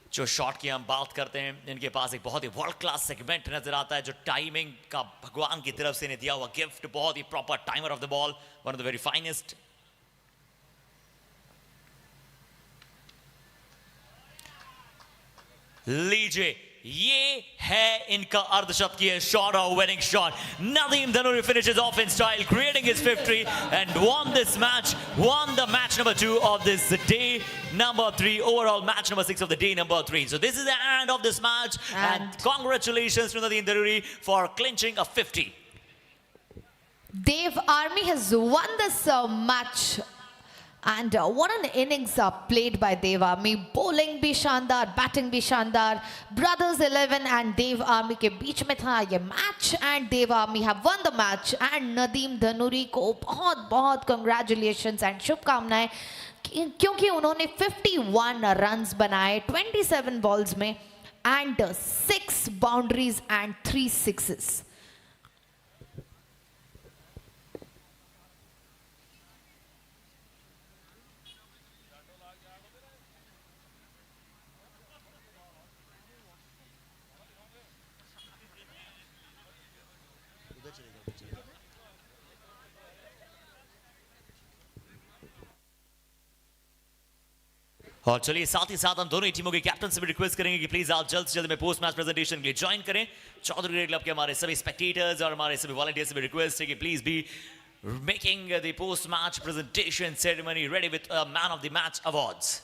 जो शॉट की हम बात करते हैं, इनके पास एक बहुत ही वर्ल्ड क्लास सेगमेंट नजर आता है, जो टाइमिंग का भगवान की तरफ से इन्हें दिया हुआ गिफ्ट, बहुत ही proper timer of the ball, one of the very finest. लीजिए, ये है इनका अर्धशतकीय शॉट और winning shot. Nadeem Dhanuri finishes off in style, creating his victory and won this match, won the match number 2 of this day number 3, overall match number 6 of the day number 3. So this is the end of this match and congratulations to Nadeem Dhanuri for clinching a 50. Dev Army has won this match. And what an innings played by Dev Army. Bowling भी शानदार, batting भी शानदार. Brothers 11 and Dev Army के बीच में था ये match, and Dev Army have won the match. And Nadeem Dhanuri को बहुत बहुत congratulations and शुभकामनाएं, क्योंकि उन्होंने 51 runs बनाए 27 balls में, and 6 boundaries and 3 sixes. उधर चलेगा, उधर चलेगा। और चलिए साथ ही साथ हम दोनों ही टीमों के कैप्टन से भी रिक्वेस्ट करेंगे कि प्लीज आप जल्द से जल्द में पोस्ट मैच प्रेजेंटेशन के लिए ज्वाइन करें। चौधरी क्रिकेट क्लब के हमारे सभी स्पेक्टेटर्स और हमारे सभी वॉलंटियर्स से भी रिक्वेस्ट है कि please be making the post match presentation ceremony ready with man of the match awards.